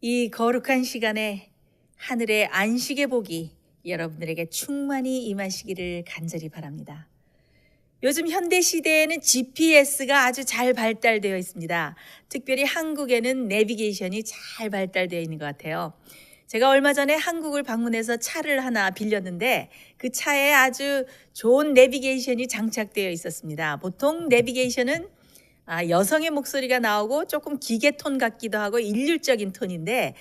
이 거룩한 시간에 하늘의 안식의 복이 여러분들에게 충만히 임하시기를 간절히 바랍니다. 요즘 현대 시대에는 GPS가 아주 잘 발달되어 있습니다. 특별히 한국에는 내비게이션이 잘 발달되어 있는 것 같아요. 제가 얼마 전에 한국을 방문해서 차를 하나 빌렸는데 그 차에 아주 좋은 내비게이션이 장착되어 있었습니다. 보통 내비게이션은 여성의 목소리가 나오고 조금 기계 톤 같기도 하고 일률적인 톤인데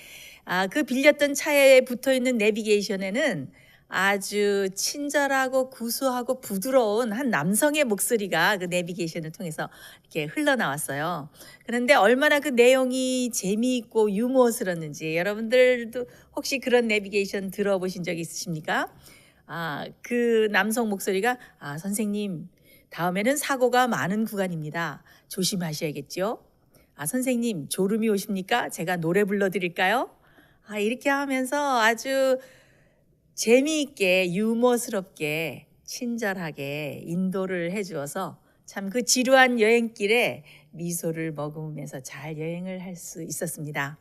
그 빌렸던 차에 붙어 있는 내비게이션에는 아주 친절하고 구수하고 부드러운 한 남성의 목소리가 그 내비게이션을 통해서 이렇게 흘러나왔어요. 그런데 얼마나 그 내용이 재미있고 유머스러웠는지 여러분들도 혹시 그런 내비게이션 들어보신 적 있으십니까? 그 남성 목소리가 선생님, 다음에는 사고가 많은 구간입니다. 조심하셔야겠죠? 선생님, 졸음이 오십니까? 제가 노래 불러드릴까요? 이렇게 하면서 아주 재미있게 유머스럽게 친절하게 인도를 해주어서 참 그 지루한 여행길에 미소를 머금으면서 잘 여행을 할 수 있었습니다.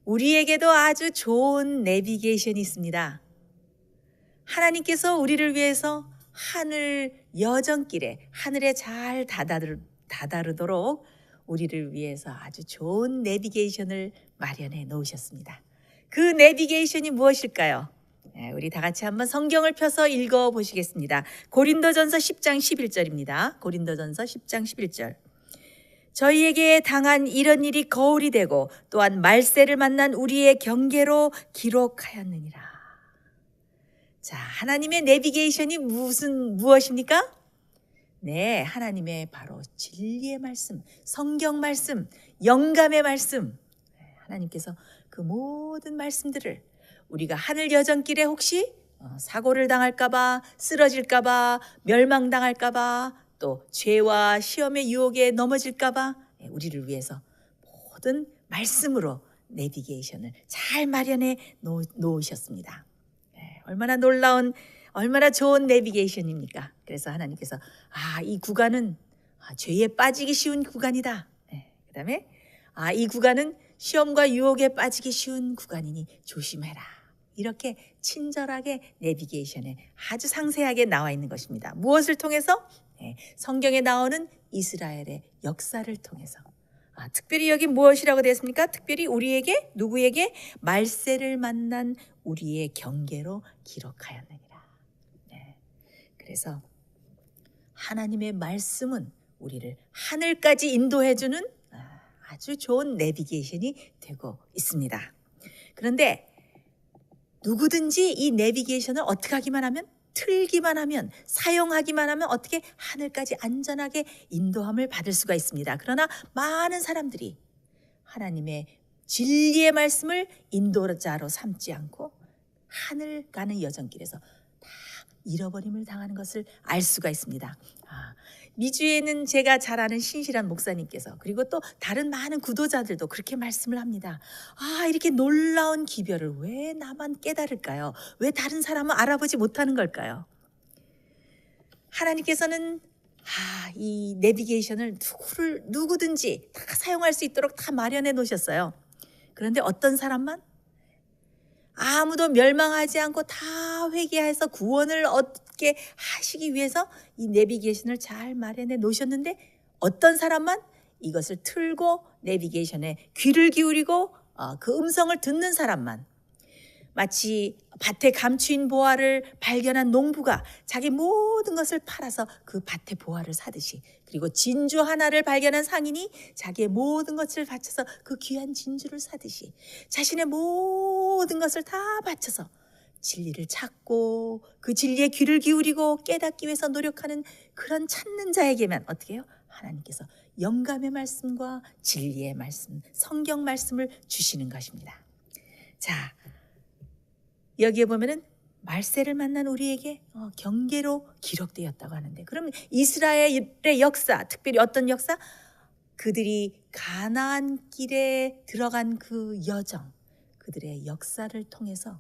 우리에게도 아주 좋은 내비게이션이 있습니다. 하나님께서 우리를 위해서 하늘 여정길에 하늘에 잘 다다르도록 우리를 위해서 아주 좋은 내비게이션을 마련해 놓으셨습니다. 그 내비게이션이 무엇일까요? 우리 다 같이 한번 성경을 펴서 읽어 보시겠습니다. 고린도전서 10장 11절입니다. 고린도전서 10장 11절. 저희에게 당한 이런 일이 거울이 되고 또한 말세를 만난 우리의 경계로 기록하였느니라. 자, 하나님의 내비게이션이 무엇입니까? 네, 하나님의 바로 진리의 말씀, 성경 말씀, 영감의 말씀. 하나님께서 그 모든 말씀들을 우리가 하늘 여정길에 혹시 사고를 당할까봐, 쓰러질까봐, 멸망당할까봐, 또 죄와 시험의 유혹에 넘어질까봐 우리를 위해서 모든 말씀으로 내비게이션을 잘 마련해 놓으셨습니다. 얼마나 놀라운, 얼마나 좋은 내비게이션입니까? 그래서 하나님께서 이 구간은 죄에 빠지기 쉬운 구간이다. 그 다음에 이 구간은 시험과 유혹에 빠지기 쉬운 구간이니 조심해라. 이렇게 친절하게 내비게이션에 아주 상세하게 나와 있는 것입니다. 무엇을 통해서? 성경에 나오는 이스라엘의 역사를 통해서. 특별히 여기 무엇이라고 되어 있습니까? 특별히 우리에게, 누구에게? 말세를 만난 우리의 경계로 기록하였느니라. 그래서 하나님의 말씀은 우리를 하늘까지 인도해주는 아주 좋은 내비게이션이 되고 있습니다. 그런데 누구든지 이 내비게이션을 어떻게 하기만 하면, 틀기만 하면, 사용하기만 하면 어떻게 하늘까지 안전하게 인도함을 받을 수가 있습니다. 그러나 많은 사람들이 하나님의 진리의 말씀을 인도자로 삼지 않고 하늘 가는 여정길에서 다 잃어버림을 당하는 것을 알 수가 있습니다. 미주에는 제가 잘 아는 신실한 목사님께서, 그리고 또 다른 많은 구도자들도 그렇게 말씀을 합니다. 이렇게 놀라운 기별을 왜 나만 깨달을까요? 왜 다른 사람은 알아보지 못하는 걸까요? 하나님께서는 이 내비게이션을 누구든지 다 사용할 수 있도록 다 마련해 놓으셨어요. 그런데 어떤 사람만? 아무도 멸망하지 않고 다 회개해서 구원을 얻게 하시기 위해서 이 내비게이션을 잘 마련해 놓으셨는데, 어떤 사람만 이것을 틀고 내비게이션에 귀를 기울이고 그 음성을 듣는 사람만, 마치 밭에 감추인 보화를 발견한 농부가 자기 모든 것을 팔아서 그 밭의 보화를 사듯이, 그리고 진주 하나를 발견한 상인이 자기의 모든 것을 바쳐서 그 귀한 진주를 사듯이, 자신의 모든 것을 다 바쳐서 진리를 찾고 그 진리에 귀를 기울이고 깨닫기 위해서 노력하는 그런 찾는 자에게만 어떻게 해요? 하나님께서 영감의 말씀과 진리의 말씀, 성경 말씀을 주시는 것입니다. 자, 여기에 보면은 말세를 만난 우리에게 경계로 기록되었다고 하는데, 그러면 이스라엘의 역사, 특별히 어떤 역사? 그들이 가나안 길에 들어간 그 여정, 그들의 역사를 통해서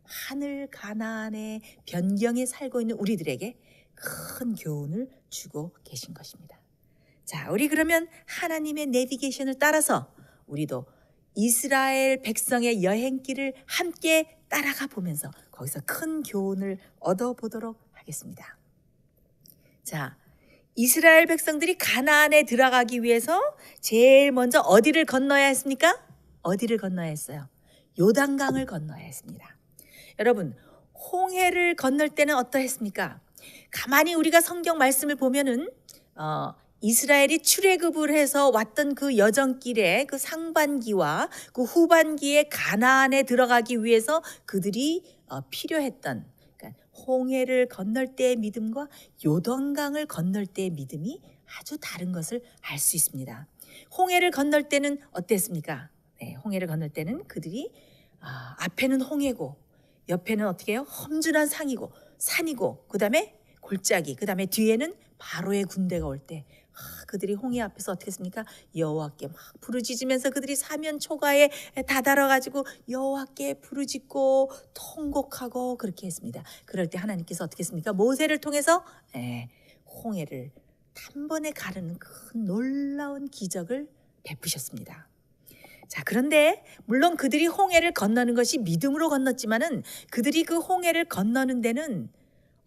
하늘 가나안의 변경에 살고 있는 우리들에게 큰 교훈을 주고 계신 것입니다. 자, 우리 그러면 하나님의 내비게이션을 따라서 우리도 이스라엘 백성의 여행길을 함께 따라가 보면서 거기서 큰 교훈을 얻어보도록 하겠습니다. 자, 이스라엘 백성들이 가나안에 들어가기 위해서 제일 먼저 어디를 건너야 했습니까? 어디를 건너야 했어요? 요단강을 건너야 했습니다. 여러분, 홍해를 건널 때는 어떠했습니까? 가만히 우리가 성경 말씀을 보면은 이스라엘이 출애굽을 해서 왔던 그 여정길에 그 상반기와 그 후반기에 가나안에 들어가기 위해서 그들이 필요했던, 그러니까 홍해를 건널 때의 믿음과 요단강을 건널 때의 믿음이 아주 다른 것을 알 수 있습니다. 홍해를 건널 때는 어땠습니까? 네, 홍해를 건널 때는 그들이 앞에는 홍해고 옆에는 어떻게 해요? 험준한 산이고 그 다음에 골짜기, 그 다음에 뒤에는 바로의 군대가 올 때 그들이 홍해 앞에서 어떻게 했습니까? 여호와께 막 부르짖으면서 그들이 사면 초가에 다다라가지고 여호와께 부르짖고 통곡하고 그렇게 했습니다. 그럴 때 하나님께서 어떻게 했습니까? 모세를 통해서 홍해를 단번에 가르는 큰 놀라운 기적을 베푸셨습니다. 자, 그런데 물론 그들이 홍해를 건너는 것이 믿음으로 건넜지만은 그들이 그 홍해를 건너는 데는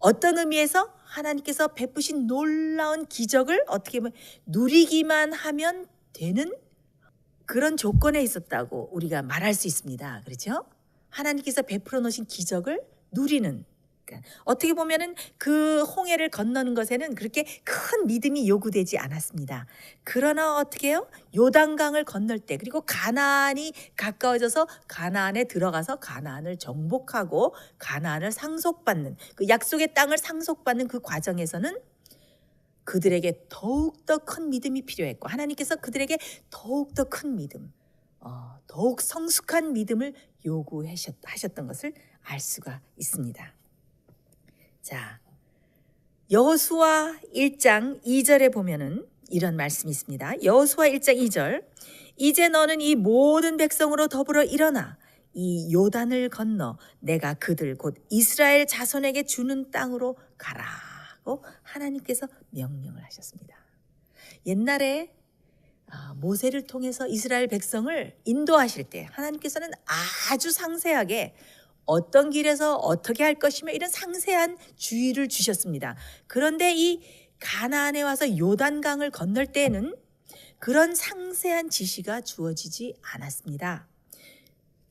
어떤 의미에서 하나님께서 베푸신 놀라운 기적을 어떻게 보면 누리기만 하면 되는 그런 조건에 있었다고 우리가 말할 수 있습니다. 그렇죠? 하나님께서 베풀어 놓으신 기적을 누리는, 그러니까 어떻게 보면은 그 홍해를 건너는 것에는 그렇게 큰 믿음이 요구되지 않았습니다. 그러나 어떻게 해요? 요단강을 건널 때, 그리고 가나안이 가까워져서 가나안에 들어가서 가나안을 정복하고 가나안을 상속받는, 그 약속의 땅을 상속받는 그 과정에서는 그들에게 더욱더 큰 믿음이 필요했고 하나님께서 그들에게 더욱더 큰 믿음, 더욱 성숙한 믿음을 요구하셨던 것을 알 수가 있습니다. 자, 여호수아 1장 2절에 보면은 이런 말씀이 있습니다. 여호수아 1장 2절, 이제 너는 이 모든 백성으로 더불어 일어나 이 요단을 건너 내가 그들 곧 이스라엘 자손에게 주는 땅으로 가라고 하나님께서 명령을 하셨습니다. 옛날에 모세를 통해서 이스라엘 백성을 인도하실 때 하나님께서는 아주 상세하게 어떤 길에서 어떻게 할 것이며 이런 상세한 주의를 주셨습니다. 그런데 이 가나안에 와서 요단강을 건널 때에는 그런 상세한 지시가 주어지지 않았습니다.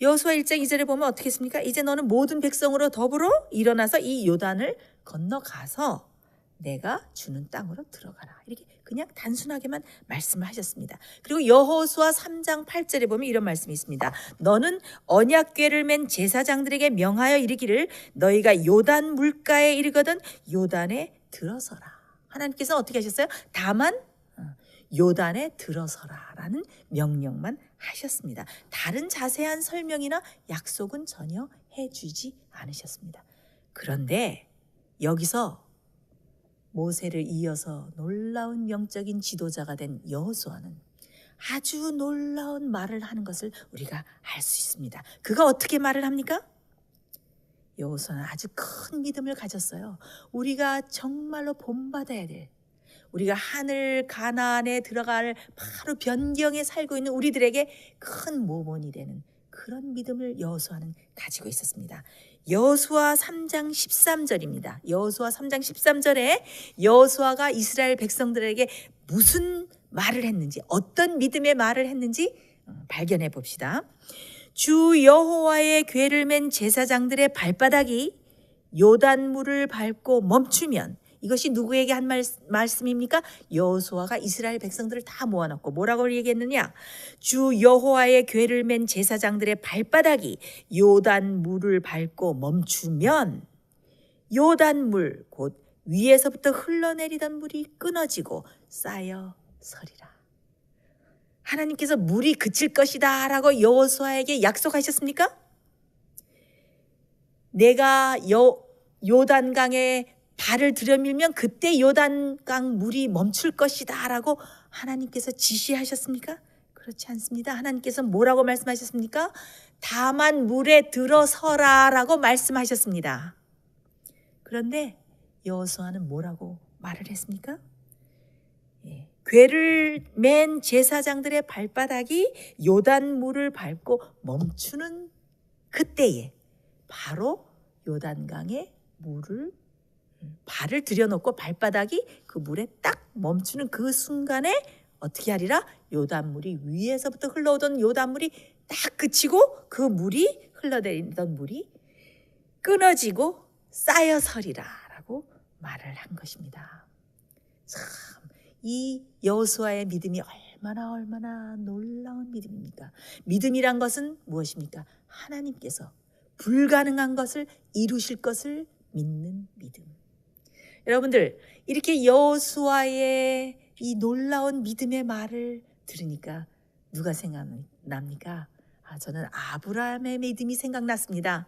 여호수아 1장 2절에 보면 어떻게 했습니까? 이제 너는 모든 백성으로 더불어 일어나서 이 요단을 건너가서 내가 주는 땅으로 들어가라. 이렇게 그냥 단순하게만 말씀을 하셨습니다. 그리고 여호수아 3장 8절에 보면 이런 말씀이 있습니다. 너는 언약궤를 맨 제사장들에게 명하여 이르기를 너희가 요단 물가에 이르거든 요단에 들어서라. 하나님께서 어떻게 하셨어요? 다만 요단에 들어서라라는 명령만 하셨습니다. 다른 자세한 설명이나 약속은 전혀 해주지 않으셨습니다. 그런데 여기서 모세를 이어서 놀라운 영적인 지도자가 된 여호수아는 아주 놀라운 말을 하는 것을 우리가 알 수 있습니다. 그가 어떻게 말을 합니까? 여호수아는 아주 큰 믿음을 가졌어요. 우리가 정말로 본받아야 될, 우리가 하늘 가나안에 들어갈 바로 변경에 살고 있는 우리들에게 큰 모본이 되는 그런 믿음을 여호수아는 가지고 있었습니다. 여호수아 3장 13절입니다. 여호수아 3장 13절에 여호수아가 이스라엘 백성들에게 무슨 말을 했는지, 어떤 믿음의 말을 했는지 발견해 봅시다. 주 여호와의 궤를 맨 제사장들의 발바닥이 요단물을 밟고 멈추면, 이것이 누구에게 한 말씀입니까? 여호수아가 이스라엘 백성들을 다 모아놓고 뭐라고 얘기했느냐? 주 여호와의 궤를 맨 제사장들의 발바닥이 요단물을 밟고 멈추면 요단물 곧 위에서부터 흘러내리던 물이 끊어지고 쌓여 서리라. 하나님께서 물이 그칠 것이다 라고 여호수아에게 약속하셨습니까? 내가 요단강에 발을 들여밀면 그때 요단강 물이 멈출 것이다 라고 하나님께서 지시하셨습니까? 그렇지 않습니다. 하나님께서 뭐라고 말씀하셨습니까? 다만 물에 들어서라 라고 말씀하셨습니다. 그런데 여호수아는 뭐라고 말을 했습니까? 궤를 맨 제사장들의 발바닥이 요단물을 밟고 멈추는 그때에 바로 요단강에 발을 들여놓고 발바닥이 그 물에 딱 멈추는 그 순간에 어떻게 하리라? 요단물이 위에서부터 흘러오던 요단물이 딱 그치고 그 물이 흘러내리던 물이 끊어지고 쌓여서리라 라고 말을 한 것입니다. 참, 이 여호수아의 믿음이 얼마나 놀라운 믿음입니까? 믿음이란 것은 무엇입니까? 하나님께서 불가능한 것을 이루실 것을 믿는 믿음. 여러분들, 이렇게 여호수아의 이 놀라운 믿음의 말을 들으니까 누가 생각납니까? 저는 아브라함의 믿음이 생각났습니다.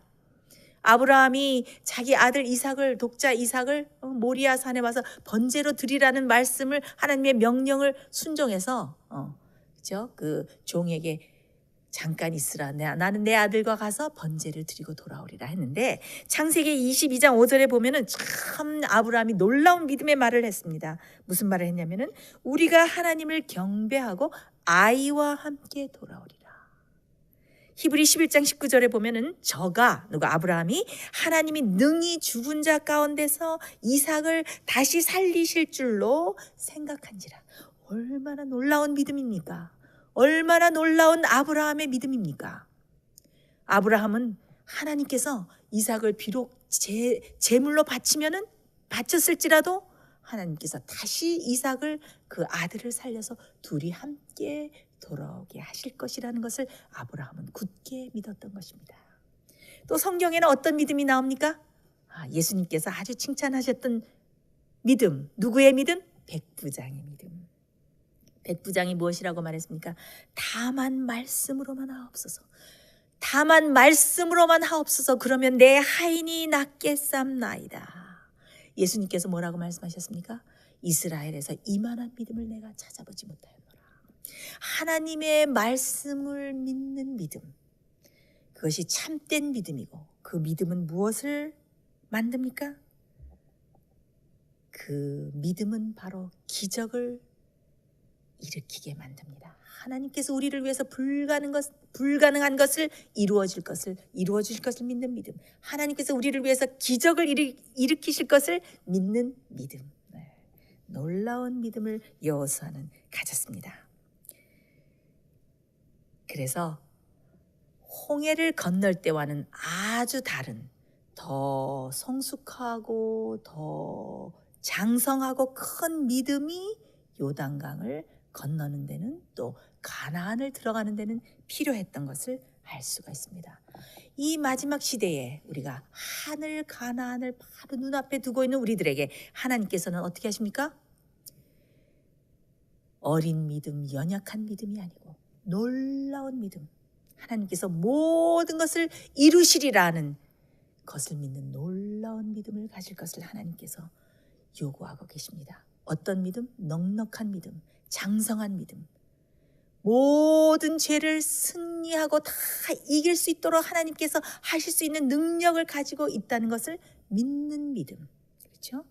아브라함이 자기 아들 이삭을, 독자 이삭을 모리아 산에 와서 번제로 드리라는 말씀을, 하나님의 명령을 순종해서 그죠? 그 종에게 잠깐 있으라, 나는 내 아들과 가서 번제를 드리고 돌아오리라 했는데, 창세기 22장 5절에 보면은 참 아브라함이 놀라운 믿음의 말을 했습니다. 무슨 말을 했냐면은 우리가 하나님을 경배하고 아이와 함께 돌아오리라. 히브리 11장 19절에 보면은 누가 아브라함이 하나님이 능히 죽은 자 가운데서 이삭을 다시 살리실 줄로 생각한지라. 얼마나 놀라운 믿음입니까? 얼마나 놀라운 아브라함의 믿음입니까? 아브라함은 하나님께서 이삭을 비록 제물로 바쳤을지라도 하나님께서 다시 이삭을, 그 아들을 살려서 둘이 함께 돌아오게 하실 것이라는 것을 아브라함은 굳게 믿었던 것입니다. 또 성경에는 어떤 믿음이 나옵니까? 예수님께서 아주 칭찬하셨던 믿음, 누구의 믿음? 백부장의 믿음. 백부장이 무엇이라고 말했습니까? 다만 말씀으로만 하옵소서. 다만 말씀으로만 하옵소서. 그러면 내 하인이 낫겠삼나이다. 예수님께서 뭐라고 말씀하셨습니까? 이스라엘에서 이만한 믿음을 내가 찾아보지 못하였노라. 하나님의 말씀을 믿는 믿음, 그것이 참된 믿음이고, 그 믿음은 무엇을 만듭니까? 그 믿음은 바로 기적을 일으키게 만듭니다. 하나님께서 우리를 위해서 불가능한 것을 이루어주실 것을 믿는 믿음. 하나님께서 우리를 위해서 기적을 일으키실 것을 믿는 믿음. 놀라운 믿음을 여호수아는 가졌습니다. 그래서 홍해를 건널 때와는 아주 다른, 더 성숙하고 더 장성하고 큰 믿음이 요단강을 건너는 데는, 또 가나안을 들어가는 데는 필요했던 것을 알 수가 있습니다. 이 마지막 시대에 우리가 하늘 가나안을 바로 눈앞에 두고 있는 우리들에게 하나님께서는 어떻게 하십니까? 어린 믿음, 연약한 믿음이 아니고 놀라운 믿음, 하나님께서 모든 것을 이루시리라는 것을 믿는 놀라운 믿음을 가질 것을 하나님께서 요구하고 계십니다. 어떤 믿음? 넉넉한 믿음, 장성한 믿음. 모든 죄를 승리하고 다 이길 수 있도록 하나님께서 하실 수 있는 능력을 가지고 있다는 것을 믿는 믿음. 그렇죠?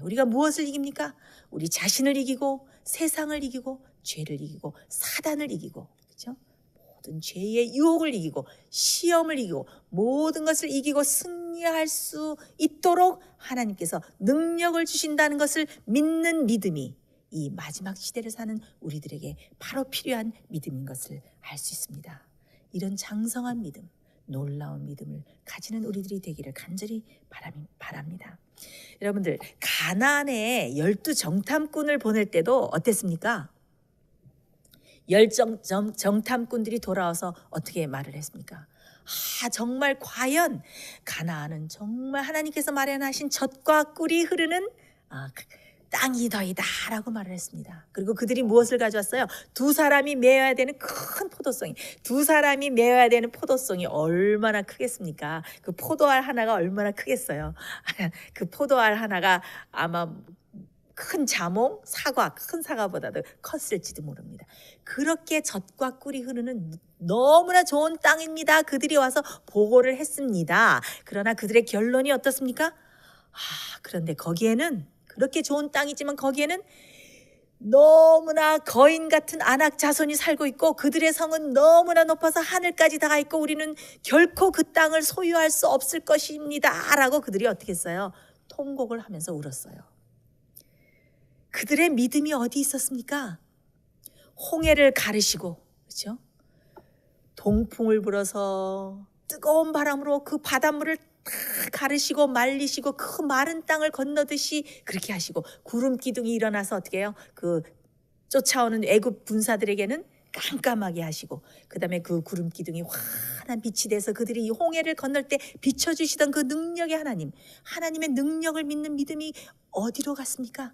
우리가 무엇을 이깁니까? 우리 자신을 이기고, 세상을 이기고, 죄를 이기고, 사단을 이기고, 그렇죠? 모든 죄의 유혹을 이기고, 시험을 이기고, 모든 것을 이기고 승리할 수 있도록 하나님께서 능력을 주신다는 것을 믿는 믿음이 이 마지막 시대를 사는 우리들에게 바로 필요한 믿음인 것을 알 수 있습니다. 이런 장성한 믿음, 놀라운 믿음을 가지는 우리들이 되기를 간절히 바랍니다. 여러분들, 가나안에 12정탐꾼을 보낼 때도 어땠습니까? 정탐꾼들이 돌아와서 어떻게 말을 했습니까? 정말 과연 가나안은 정말 하나님께서 마련하신 젖과 꿀이 흐르는 땅이더이다 라고 말을 했습니다. 그리고 그들이 무엇을 가져왔어요? 두 사람이 메어야 되는 큰 포도송이. 두 사람이 메어야 되는 포도송이 얼마나 크겠습니까? 그 포도알 하나가 얼마나 크겠어요? 그 포도알 하나가 아마 큰 자몽, 큰 사과보다도 컸을지도 모릅니다. 그렇게 젖과 꿀이 흐르는 너무나 좋은 땅입니다. 그들이 와서 보고를 했습니다. 그러나 그들의 결론이 어떻습니까? 그런데 거기에는, 그렇게 좋은 땅이지만 거기에는 너무나 거인 같은 아낙 자손이 살고 있고 그들의 성은 너무나 높아서 하늘까지 닿아 있고 우리는 결코 그 땅을 소유할 수 없을 것입니다 라고 그들이 어떻게 했어요? 통곡을 하면서 울었어요. 그들의 믿음이 어디 있었습니까? 홍해를 가르시고, 그렇죠? 동풍을 불어서 뜨거운 바람으로 그 바닷물을 다 가르시고 말리시고 그 마른 땅을 건너듯이 그렇게 하시고 구름 기둥이 일어나서 어떻게 해요? 그 쫓아오는 애굽 군사들에게는 깜깜하게 하시고 그다음에 그 구름 기둥이 환한 빛이 돼서 그들이 이 홍해를 건널 때 비춰주시던 그 능력의 하나님, 하나님의 능력을 믿는 믿음이 어디로 갔습니까?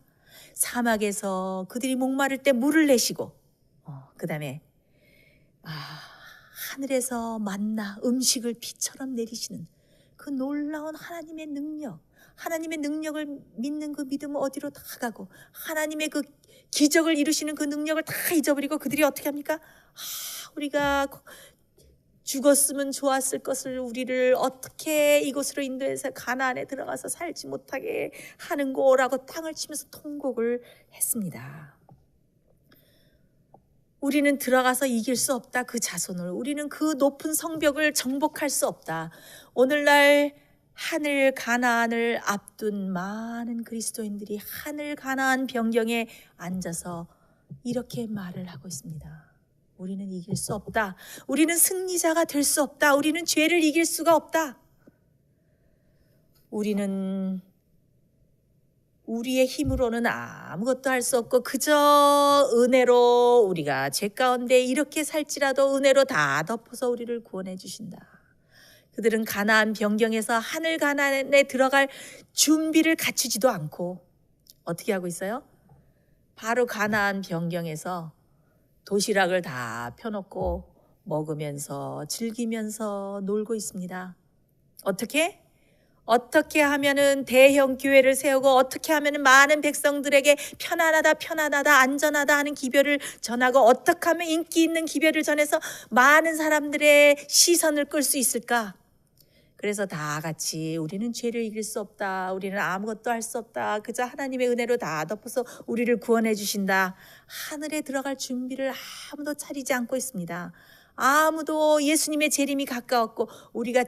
사막에서 그들이 목마를 때 물을 내시고 그다음에 하늘에서 만나 음식을 비처럼 내리시는 그 놀라운 하나님의 능력, 하나님의 능력을 믿는 그 믿음은 어디로 다 가고 하나님의 그 기적을 이루시는 그 능력을 다 잊어버리고 그들이 어떻게 합니까? 우리가 죽었으면 좋았을 것을 우리를 어떻게 이곳으로 인도해서 가나안에 들어가서 살지 못하게 하는고라고 땅을 치면서 통곡을 했습니다. 우리는 들어가서 이길 수 없다. 그 자손을. 우리는 그 높은 성벽을 정복할 수 없다. 오늘날 하늘 가나안을 앞둔 많은 그리스도인들이 하늘 가나안 변경에 앉아서 이렇게 말을 하고 있습니다. 우리는 이길 수 없다. 우리는 승리자가 될 수 없다. 우리는 죄를 이길 수가 없다. 우리는 우리의 힘으로는 아무것도 할 수 없고 그저 은혜로 우리가 죄 가운데 이렇게 살지라도 은혜로 다 덮어서 우리를 구원해 주신다. 그들은 가나안 변경에서 하늘 가나안에 들어갈 준비를 갖추지도 않고 어떻게 하고 있어요? 바로 가나안 변경에서 도시락을 다 펴놓고 먹으면서 즐기면서 놀고 있습니다. 어떻게 하면은 대형 교회를 세우고 어떻게 하면은 많은 백성들에게 편안하다 안전하다 하는 기별을 전하고 어떻게 하면 인기 있는 기별을 전해서 많은 사람들의 시선을 끌 수 있을까? 그래서 다 같이 우리는 죄를 이길 수 없다. 우리는 아무것도 할 수 없다. 그저 하나님의 은혜로 다 덮어서 우리를 구원해 주신다. 하늘에 들어갈 준비를 아무도 차리지 않고 있습니다. 아무도 예수님의 재림이 가까웠고 우리가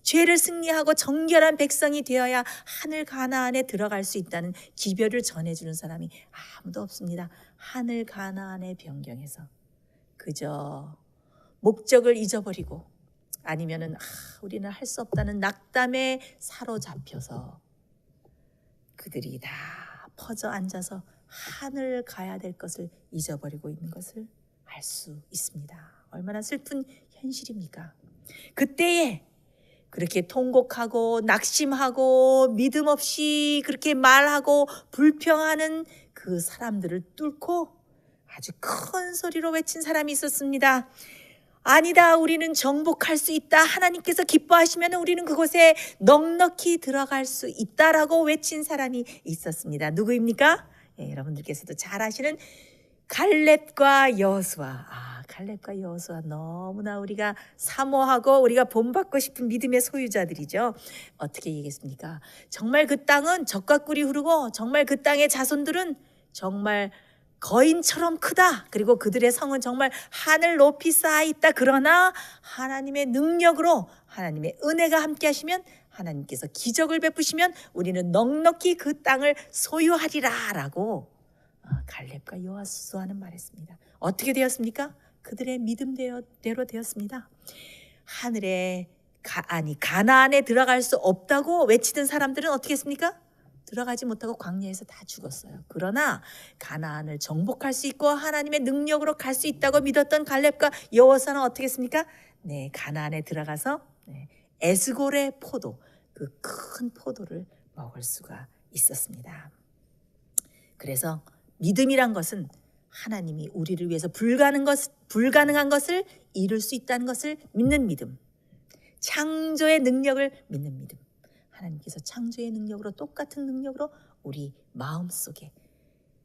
죄를 승리하고 정결한 백성이 되어야 하늘 가나안에 들어갈 수 있다는 기별을 전해주는 사람이 아무도 없습니다. 하늘 가나안의 변경에서 그저 목적을 잊어버리고 아니면은 우리는 할 수 없다는 낙담에 사로잡혀서 그들이 다 퍼져 앉아서 하늘 가야 될 것을 잊어버리고 있는 것을 알 수 있습니다. 얼마나 슬픈 현실입니까? 그때에 그렇게 통곡하고 낙심하고 믿음 없이 그렇게 말하고 불평하는 그 사람들을 뚫고 아주 큰 소리로 외친 사람이 있었습니다. 아니다, 우리는 정복할 수 있다. 하나님께서 기뻐하시면 우리는 그곳에 넉넉히 들어갈 수 있다라고 외친 사람이 있었습니다. 누구입니까? 여러분들께서도 잘 아시는 갈렙과 여호수아. 갈렙과 여호수아 너무나 우리가 사모하고 우리가 본받고 싶은 믿음의 소유자들이죠. 어떻게 얘기했습니까? 정말 그 땅은 젖과 꿀이 흐르고 정말 그 땅의 자손들은 정말 거인처럼 크다. 그리고 그들의 성은 정말 하늘 높이 쌓아 있다. 그러나 하나님의 능력으로 하나님의 은혜가 함께 하시면 하나님께서 기적을 베푸시면 우리는 넉넉히 그 땅을 소유하리라 라고 갈렙과 여호수아는 말했습니다. 어떻게 되었습니까? 그들의 믿음대로 되었습니다. 가나안에 들어갈 수 없다고 외치던 사람들은 어떻게 했습니까? 들어가지 못하고 광야에서 다 죽었어요. 그러나 가나안을 정복할 수 있고 하나님의 능력으로 갈 수 있다고 믿었던 갈렙과 여호수아는 어떻게 했습니까? 가나안에 들어가서 에스골의 포도, 그 큰 포도를 먹을 수가 있었습니다. 그래서 믿음이란 것은 하나님이 우리를 위해서 불가능한 것을 이룰 수 있다는 것을 믿는 믿음, 창조의 능력을 믿는 믿음. 하나님께서 창조의 능력으로 똑같은 능력으로 우리 마음속에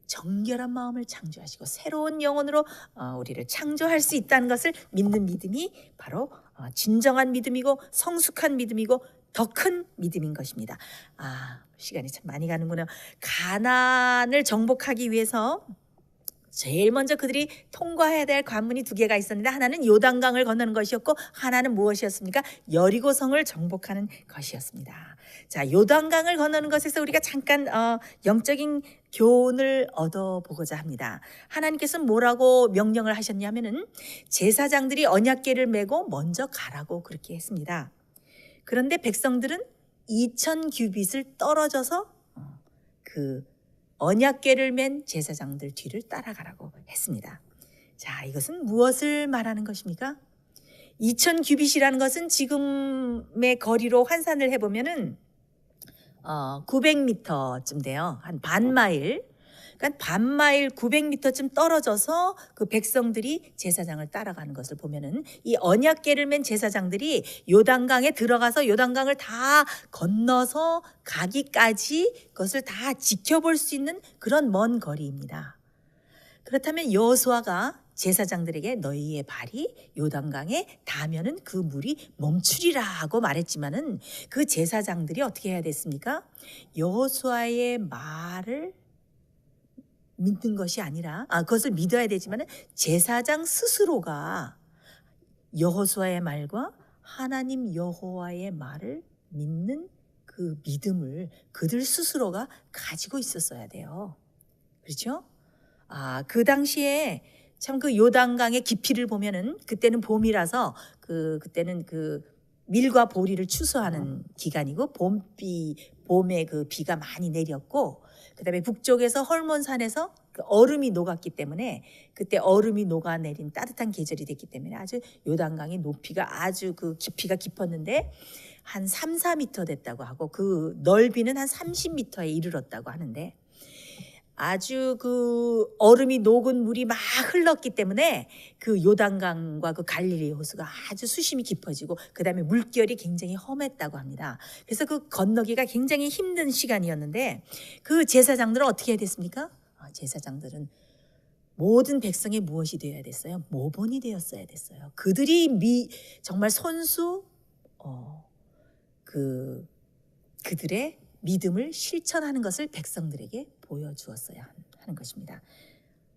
정결한 마음을 창조하시고 새로운 영혼으로 우리를 창조할 수 있다는 것을 믿는 믿음이 바로 진정한 믿음이고 성숙한 믿음이고 더 큰 믿음인 것입니다. 시간이 참 많이 가는군요. 가나안을 정복하기 위해서 제일 먼저 그들이 통과해야 될 관문이 두 개가 있었는데 하나는 요단강을 건너는 것이었고 하나는 무엇이었습니까? 여리고성을 정복하는 것이었습니다. 자, 요단강을 건너는 것에서 우리가 잠깐 영적인 교훈을 얻어보고자 합니다. 하나님께서 뭐라고 명령을 하셨냐면은 제사장들이 언약궤를 메고 먼저 가라고 그렇게 했습니다. 그런데 백성들은 2000 규빗을 떨어져서 그 언약궤를 맨 제사장들 뒤를 따라가라고 했습니다. 자, 이것은 무엇을 말하는 것입니까? 2000 규빗이라는 것은 지금의 거리로 환산을 해보면은 900m쯤 돼요. 한 반마일. 그러니까 반마일 900m쯤 떨어져서 그 백성들이 제사장을 따라가는 것을 보면은 이 언약궤를 맨 제사장들이 요단강에 들어가서 요단강을 다 건너서 가기까지 그것을 다 지켜볼 수 있는 그런 먼 거리입니다. 그렇다면 여호수아가 제사장들에게 너희의 발이 요단강에 닿으면은 그 물이 멈추리라 하고 말했지만은 그 제사장들이 어떻게 해야 됐습니까? 여호수아의 말을 믿는 것이 아니라 그것을 믿어야 되지만은 제사장 스스로가 여호수아의 말과 하나님 여호와의 말을 믿는 그 믿음을 그들 스스로가 가지고 있었어야 돼요. 그렇죠? 그 당시에 참 그 요단강의 깊이를 보면은 그때는 봄이라서 그때는 그 밀과 보리를 추수하는 기간이고 봄에 그 비가 많이 내렸고 그다음에 북쪽에서 헐몬산에서 그 얼음이 녹았기 때문에 그때 얼음이 녹아내린 따뜻한 계절이 됐기 때문에 아주 요단강의 높이가 아주 그 깊이가 깊었는데 한 3, 4m 됐다고 하고 그 넓이는 한 30m에 이르렀다고 하는데 아주 그 얼음이 녹은 물이 막 흘렀기 때문에 그 요단강과 그 갈릴리 호수가 아주 수심이 깊어지고 그다음에 물결이 굉장히 험했다고 합니다. 그래서 그 건너기가 굉장히 힘든 시간이었는데 그 제사장들은 어떻게 해야 됐습니까? 제사장들은 모든 백성이 무엇이 되어야 됐어요? 모본이 되었어야 됐어요. 그들이 정말 손수 그들의 믿음을 실천하는 것을 백성들에게 보여주었어야 하는 것입니다.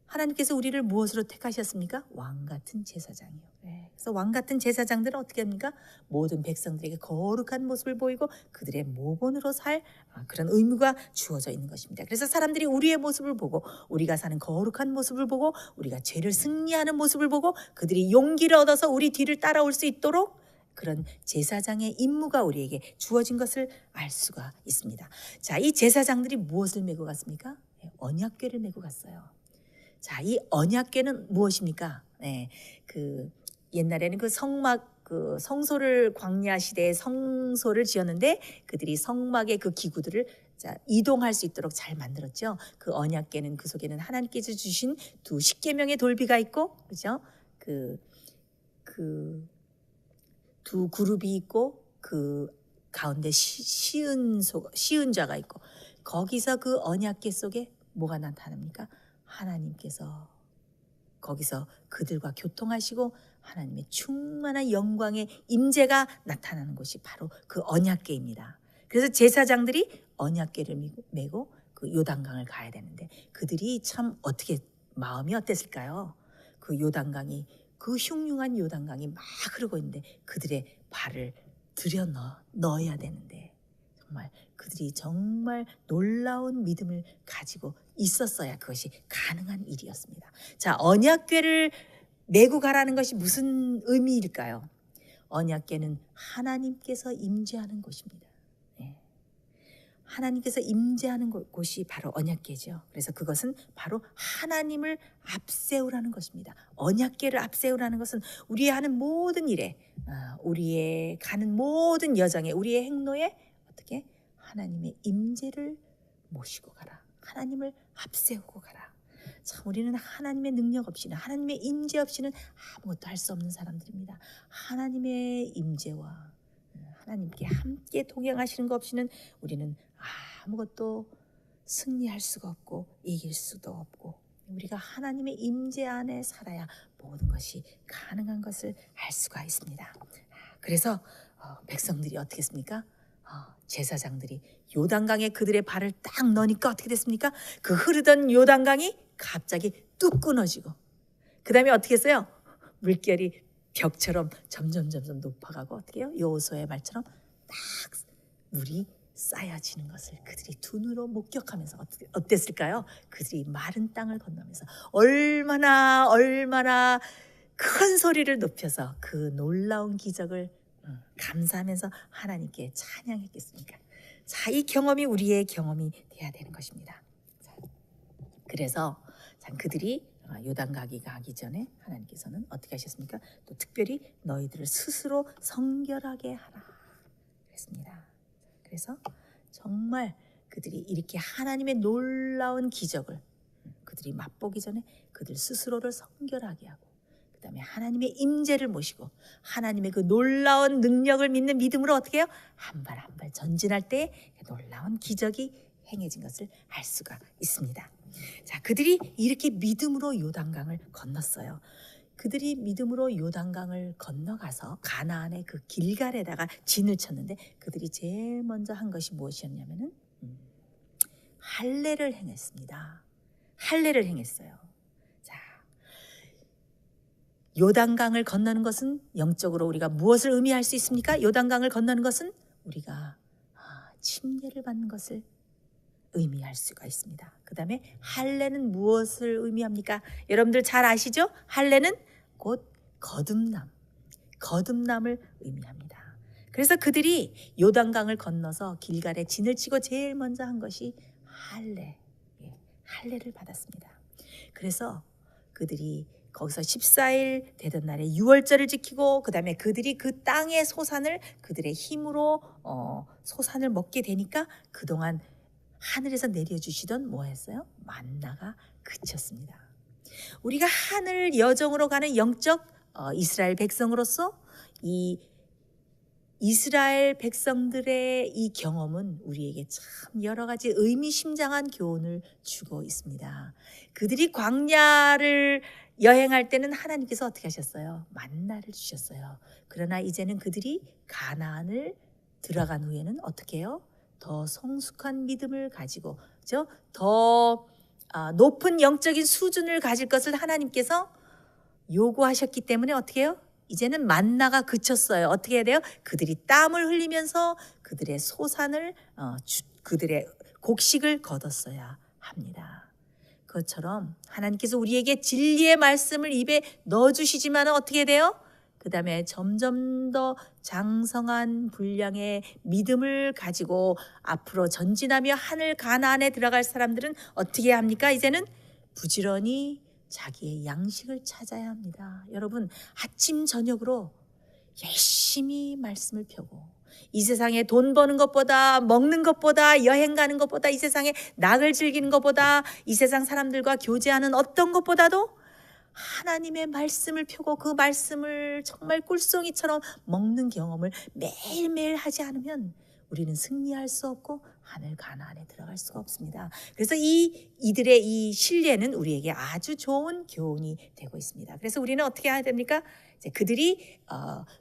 하나님께서 우리를 무엇으로 택하셨습니까? 왕 같은 제사장이요. 그래서 왕 같은 제사장들은 어떻게 합니까? 모든 백성들에게 거룩한 모습을 보이고 그들의 모본으로 살 그런 의무가 주어져 있는 것입니다. 그래서 사람들이 우리의 모습을 보고 우리가 사는 거룩한 모습을 보고 우리가 죄를 승리하는 모습을 보고 그들이 용기를 얻어서 우리 뒤를 따라올 수 있도록 그런 제사장의 임무가 우리에게 주어진 것을 알 수가 있습니다. 자, 이 제사장들이 무엇을 메고 갔습니까? 언약궤를 메고 갔어요. 자, 이 언약궤는 무엇입니까? 옛날에는 그 성소를 광야 시대에 성소를 지었는데 그들이 성막의 그 기구들을 이동할 수 있도록 잘 만들었죠. 그 언약궤는 그 속에는 하나님께서 주신 두 십계명의 돌비가 있고, 그죠? 두 그룹이 있고 그 가운데 시은자가 있고 거기서 그 언약궤 속에 뭐가 나타납니까? 하나님께서 거기서 그들과 교통하시고 하나님의 충만한 영광의 임재가 나타나는 곳이 바로 그 언약궤입니다. 그래서 제사장들이 언약궤를 메고 그 요단강을 가야 되는데 그들이 참 어떻게 마음이 어땠을까요? 그 요단강이 그 흉흉한 요단강이 막 흐르고 있는데 그들의 발을 들여 넣어야 되는데 정말 그들이 정말 놀라운 믿음을 가지고 있었어야 그것이 가능한 일이었습니다. 자, 언약궤를 메고 가라는 것이 무슨 의미일까요? 언약궤는 하나님께서 임재하는 곳입니다. 하나님께서 임재하는 곳이 바로 언약궤죠. 그래서 그것은 바로 하나님을 앞세우라는 것입니다. 언약궤를 앞세우라는 것은 우리의 하는 모든 일에, 우리의 가는 모든 여정에, 우리의 행로에 어떻게 하나님의 임재를 모시고 가라. 하나님을 앞세우고 가라. 참 우리는 하나님의 능력 없이는 하나님의 임재 없이는 아무것도 할 수 없는 사람들입니다. 하나님의 임재와 하나님께 함께 동행하시는 것 없이는 우리는 아무것도 승리할 수가 없고 이길 수도 없고 우리가 하나님의 임재 안에 살아야 모든 것이 가능한 것을 알 수가 있습니다. 그래서 백성들이 어떻게 했습니까? 제사장들이 요단강에 그들의 발을 딱 넣으니까 어떻게 됐습니까? 그 흐르던 요단강이 갑자기 뚝 끊어지고 그 다음에 어떻게 했어요? 물결이 벽처럼 점점 높아가고 어떻게 해요? 여호수아의 말처럼 딱 물이 쌓여지는 것을 그들이 두 눈으로 목격하면서 어땠을까요? 그들이 마른 땅을 건너면서 얼마나 큰 소리를 높여서 그 놀라운 기적을 감사하면서 하나님께 찬양했겠습니까? 자, 이 경험이 우리의 경험이 돼야 되는 것입니다. 자, 그래서 참 그들이 요단강이 가기 전에 하나님께서는 어떻게 하셨습니까? 또 특별히 너희들을 스스로 성결하게 하라 그랬습니다. 그래서 정말 그들이 이렇게 하나님의 놀라운 기적을 그들이 맛보기 전에 그들 스스로를 성결하게 하고 그 다음에 하나님의 임재를 모시고 하나님의 그 놀라운 능력을 믿는 믿음으로 어떻게 해요? 한 발 한 발 전진할 때 놀라운 기적이 행해진 것을 알 수가 있습니다. 자, 그들이 이렇게 믿음으로 요단강을 건넜어요. 그들이 믿음으로 요단강을 건너가서 가나안의 그 길갈에다가 진을 쳤는데 그들이 제일 먼저 한 것이 무엇이었냐면은 할례를 행했습니다. 할례를 행했어요. 자, 요단강을 건너는 것은 영적으로 우리가 무엇을 의미할 수 있습니까? 요단강을 건너는 것은 우리가 침례를 받는 것을 의미할 수가 있습니다. 그 다음에 할례는 무엇을 의미합니까? 여러분들 잘 아시죠? 할례는 곧 거듭남을 의미합니다. 그래서 그들이 요단강을 건너서 길갈에 진을 치고 제일 먼저 한 것이 할례를 받았습니다. 그래서 그들이 거기서 14일 되던 날에 유월절을 지키고 그 다음에 그들이 그 땅의 소산을 그들의 힘으로 소산을 먹게 되니까 그동안 하늘에서 내려주시던 뭐였어요? 만나가 그쳤습니다. 우리가 하늘 여정으로 가는 영적 이스라엘 백성으로서 이 이스라엘 백성들의 이 경험은 우리에게 참 여러 가지 의미심장한 교훈을 주고 있습니다. 그들이 광야를 여행할 때는 하나님께서 어떻게 하셨어요? 만나를 주셨어요. 그러나 이제는 그들이 가나안을 들어간 후에는 어떻게 해요? 더 성숙한 믿음을 가지고 더 높은 영적인 수준을 가질 것을 하나님께서 요구하셨기 때문에 어떻게 해요? 이제는 만나가 그쳤어요. 어떻게 해야 돼요? 그들이 땀을 흘리면서 그들의 소산을 그들의 곡식을 거뒀어야 합니다. 그것처럼 하나님께서 우리에게 진리의 말씀을 입에 넣어주시지만 어떻게 돼요? 그 다음에 점점 더 장성한 분량의 믿음을 가지고 앞으로 전진하며 하늘 가나안에 들어갈 사람들은 어떻게 합니까? 이제는 부지런히 자기의 양식을 찾아야 합니다. 여러분, 아침 저녁으로 열심히 말씀을 펴고 이 세상에 돈 버는 것보다 먹는 것보다 여행 가는 것보다 이 세상에 낙을 즐기는 것보다 이 세상 사람들과 교제하는 어떤 것보다도 하나님의 말씀을 펴고 그 말씀을 정말 꿀송이처럼 먹는 경험을 매일매일 하지 않으면 우리는 승리할 수 없고 하늘 가나안에 들어갈 수가 없습니다. 그래서 이들의 이 신뢰는 우리에게 아주 좋은 교훈이 되고 있습니다. 그래서 우리는 어떻게 해야 됩니까? 이제 그들이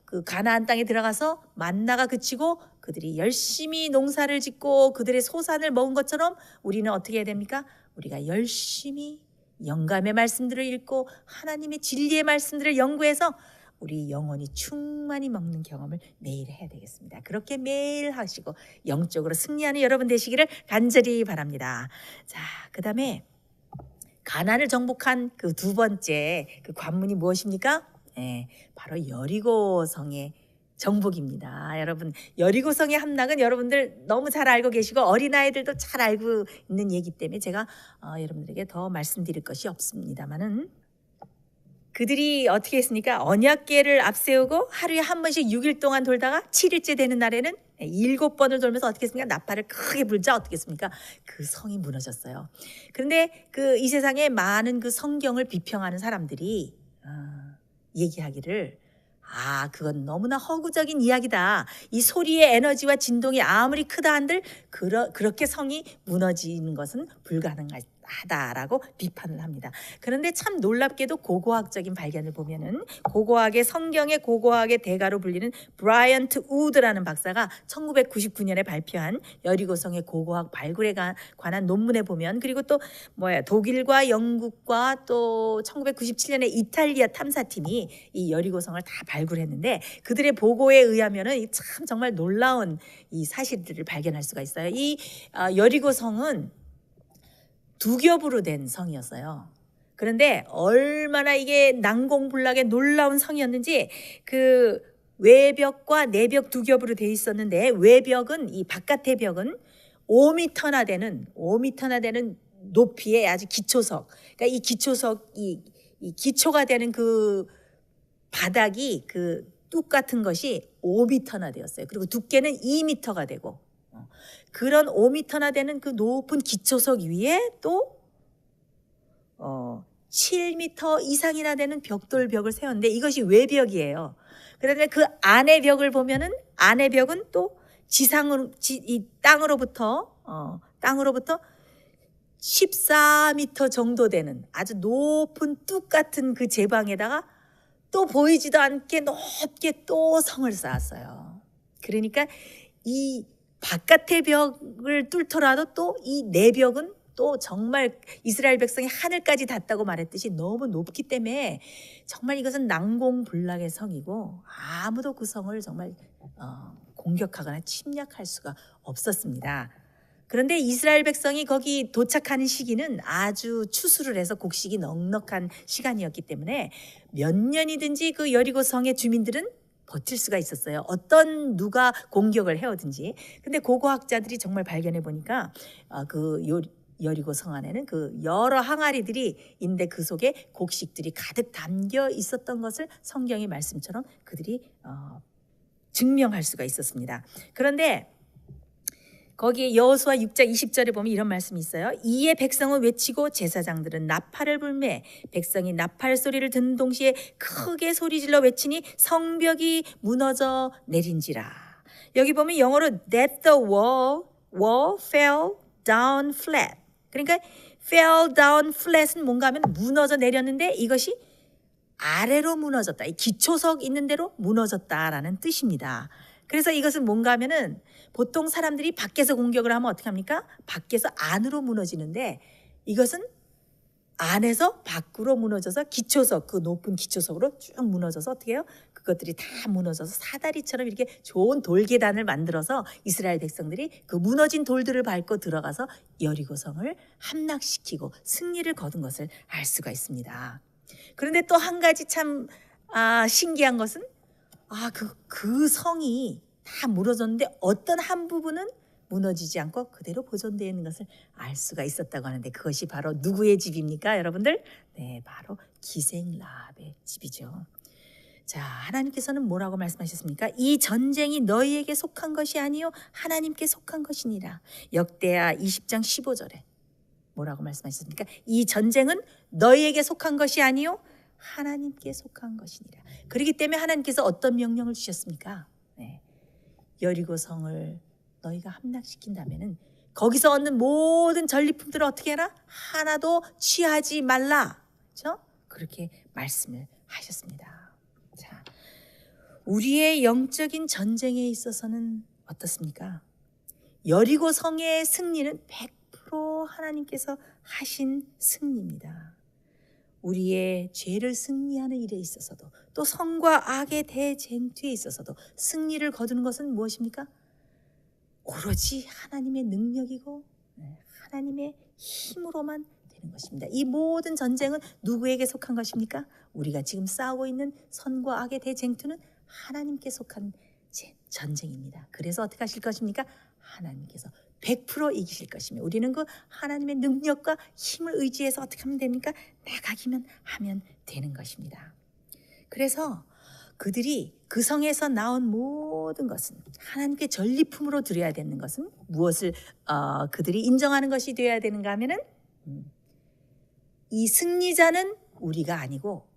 그 가나안 땅에 들어가서 만나가 그치고 그들이 열심히 농사를 짓고 그들의 소산을 먹은 것처럼 우리는 어떻게 해야 됩니까? 우리가 열심히 영감의 말씀들을 읽고 하나님의 진리의 말씀들을 연구해서 우리 영혼이 충만히 먹는 경험을 매일 해야 되겠습니다. 그렇게 매일 하시고 영적으로 승리하는 여러분 되시기를 간절히 바랍니다. 자, 그 다음에 가나안을 정복한 그 두 번째 그 관문이 무엇입니까? 바로 여리고성의 정복입니다. 여러분, 여리고성의 함락은 여러분들 너무 잘 알고 계시고 어린아이들도 잘 알고 있는 얘기 때문에 제가 여러분들에게 더 말씀드릴 것이 없습니다만은 그들이 어떻게 했습니까? 언약궤를 앞세우고 하루에 한 번씩 6일 동안 돌다가 7일째 되는 날에는 7번을 돌면서 어떻게 했습니까? 나팔을 크게 불자 어떻게 했습니까? 그 성이 무너졌어요. 그런데 이 세상에 많은 그 성경을 비평하는 사람들이 얘기하기를 그건 너무나 허구적인 이야기다. 이 소리의 에너지와 진동이 아무리 크다 한들 그렇게 성이 무너지는 것은 불가능하다 하다라고 비판을 합니다. 그런데 참 놀랍게도 고고학적인 발견을 보면은 고고학의 성경의 고고학의 대가로 불리는 브라이언트 우드라는 박사가 1999년에 발표한 여리고성의 고고학 발굴에 관한 논문에 보면, 그리고 또 독일과 영국과 또 1997년에 이탈리아 탐사팀이 이 여리고성을 다 발굴했는데, 그들의 보고에 의하면은 참 정말 놀라운 이 사실들을 발견할 수가 있어요. 이 여리고성은 두 겹으로 된 성이었어요. 그런데 얼마나 이게 난공불락의 놀라운 성이었는지, 그 외벽과 내벽 두 겹으로 돼 있었는데, 외벽은, 이 바깥의 벽은 5m나 되는 높이의 아주 기초석, 그러니까 이 기초석, 이 기초가 되는 그 바닥이, 그 뚝 같은 것이 5m나 되었어요. 그리고 두께는 2m가 되고, 그런 5m나 되는 그 높은 기초석 위에 또 7m 이상이나 되는 벽돌벽을 세웠는데, 이것이 외벽이에요. 그런데 그 안의 벽을 보면은, 안의 벽은 또 지상으로, 이 땅으로부터 14m 정도 되는 아주 높은 뚝 같은 그 제방에다가 또 보이지도 않게 높게 또 성을 쌓았어요. 그러니까 이 바깥의 벽을 뚫더라도 또 이 내벽은 또 정말 이스라엘 백성이 하늘까지 닿다고 말했듯이 너무 높기 때문에 정말 이것은 난공불락의 성이고, 아무도 그 성을 정말 공격하거나 침략할 수가 없었습니다. 그런데 이스라엘 백성이 거기 도착하는 시기는 아주 추수를 해서 곡식이 넉넉한 시간이었기 때문에 몇 년이든지 그 여리고 성의 주민들은 버틸 수가 있었어요. 어떤 누가 공격을 해오든지. 근데 고고학자들이 정말 발견해 보니까 그 여리고 성 안에는 그 여러 항아리들이 있는데 그 속에 곡식들이 가득 담겨 있었던 것을 성경의 말씀처럼 그들이 증명할 수가 있었습니다. 그런데 거기에 여호수아 6장 20절에 보면 이런 말씀이 있어요. 이에 백성은 외치고 제사장들은 나팔을 불매, 백성이 나팔 소리를 듣는 동시에 크게 소리질러 외치니 성벽이 무너져 내린지라. 여기 보면 영어로 that the wall fell down flat. 그러니까 fell down flat은 뭔가 하면 무너져 내렸는데, 이것이 아래로 무너졌다. 이 기초석 있는 대로 무너졌다라는 뜻입니다. 그래서 이것은 뭔가 하면은 보통 사람들이 밖에서 공격을 하면 어떻게 합니까? 밖에서 안으로 무너지는데, 이것은 안에서 밖으로 무너져서 기초석, 그 높은 기초석으로 쭉 무너져서 어떻게 해요? 그것들이 다 무너져서 사다리처럼 이렇게 좋은 돌계단을 만들어서 이스라엘 백성들이 그 무너진 돌들을 밟고 들어가서 여리고성을 함락시키고 승리를 거둔 것을 알 수가 있습니다. 그런데 또 한 가지 참 신기한 것은 그 성이 다 무너졌는데 어떤 한 부분은 무너지지 않고 그대로 보존되어 있는 것을 알 수가 있었다고 하는데, 그것이 바로 누구의 집입니까, 여러분들? 네, 바로 기생 라합의 집이죠. 자, 하나님께서는 뭐라고 말씀하셨습니까? 이 전쟁이 너희에게 속한 것이 아니요 하나님께 속한 것이니라. 역대하 20장 15절에 뭐라고 말씀하셨습니까? 이 전쟁은 너희에게 속한 것이 아니요 하나님께 속한 것이니라. 그렇기 때문에 하나님께서 어떤 명령을 주셨습니까? 네. 여리고 성을 너희가 함락시킨다면은 거기서 얻는 모든 전리품들을 어떻게 해라? 하나도 취하지 말라. 그렇죠? 그렇게 말씀을 하셨습니다. 자, 우리의 영적인 전쟁에 있어서는 어떻습니까? 여리고 성의 승리는 100% 하나님께서 하신 승리입니다. 우리의 죄를 승리하는 일에 있어서도, 또 성과 악의 대쟁투에 있어서도 승리를 거두는 것은 무엇입니까? 오로지 하나님의 능력이고 하나님의 힘으로만 되는 것입니다. 이 모든 전쟁은 누구에게 속한 것입니까? 우리가 지금 싸우고 있는 선과 악의 대쟁투는 하나님께 속한 전쟁입니다. 그래서 어떻게 하실 것입니까? 하나님께서 100% 이기실 것이며, 우리는 그 하나님의 능력과 힘을 의지해서 어떻게 하면 됩니까? 나가기만 하면 되는 것입니다. 그래서 그들이 그 성에서 나온 모든 것은 하나님께 전리품으로 드려야 되는 것은 무엇을 그들이 인정하는 것이 되어야 되는가 하면은 이 승리자는 우리가 아니고,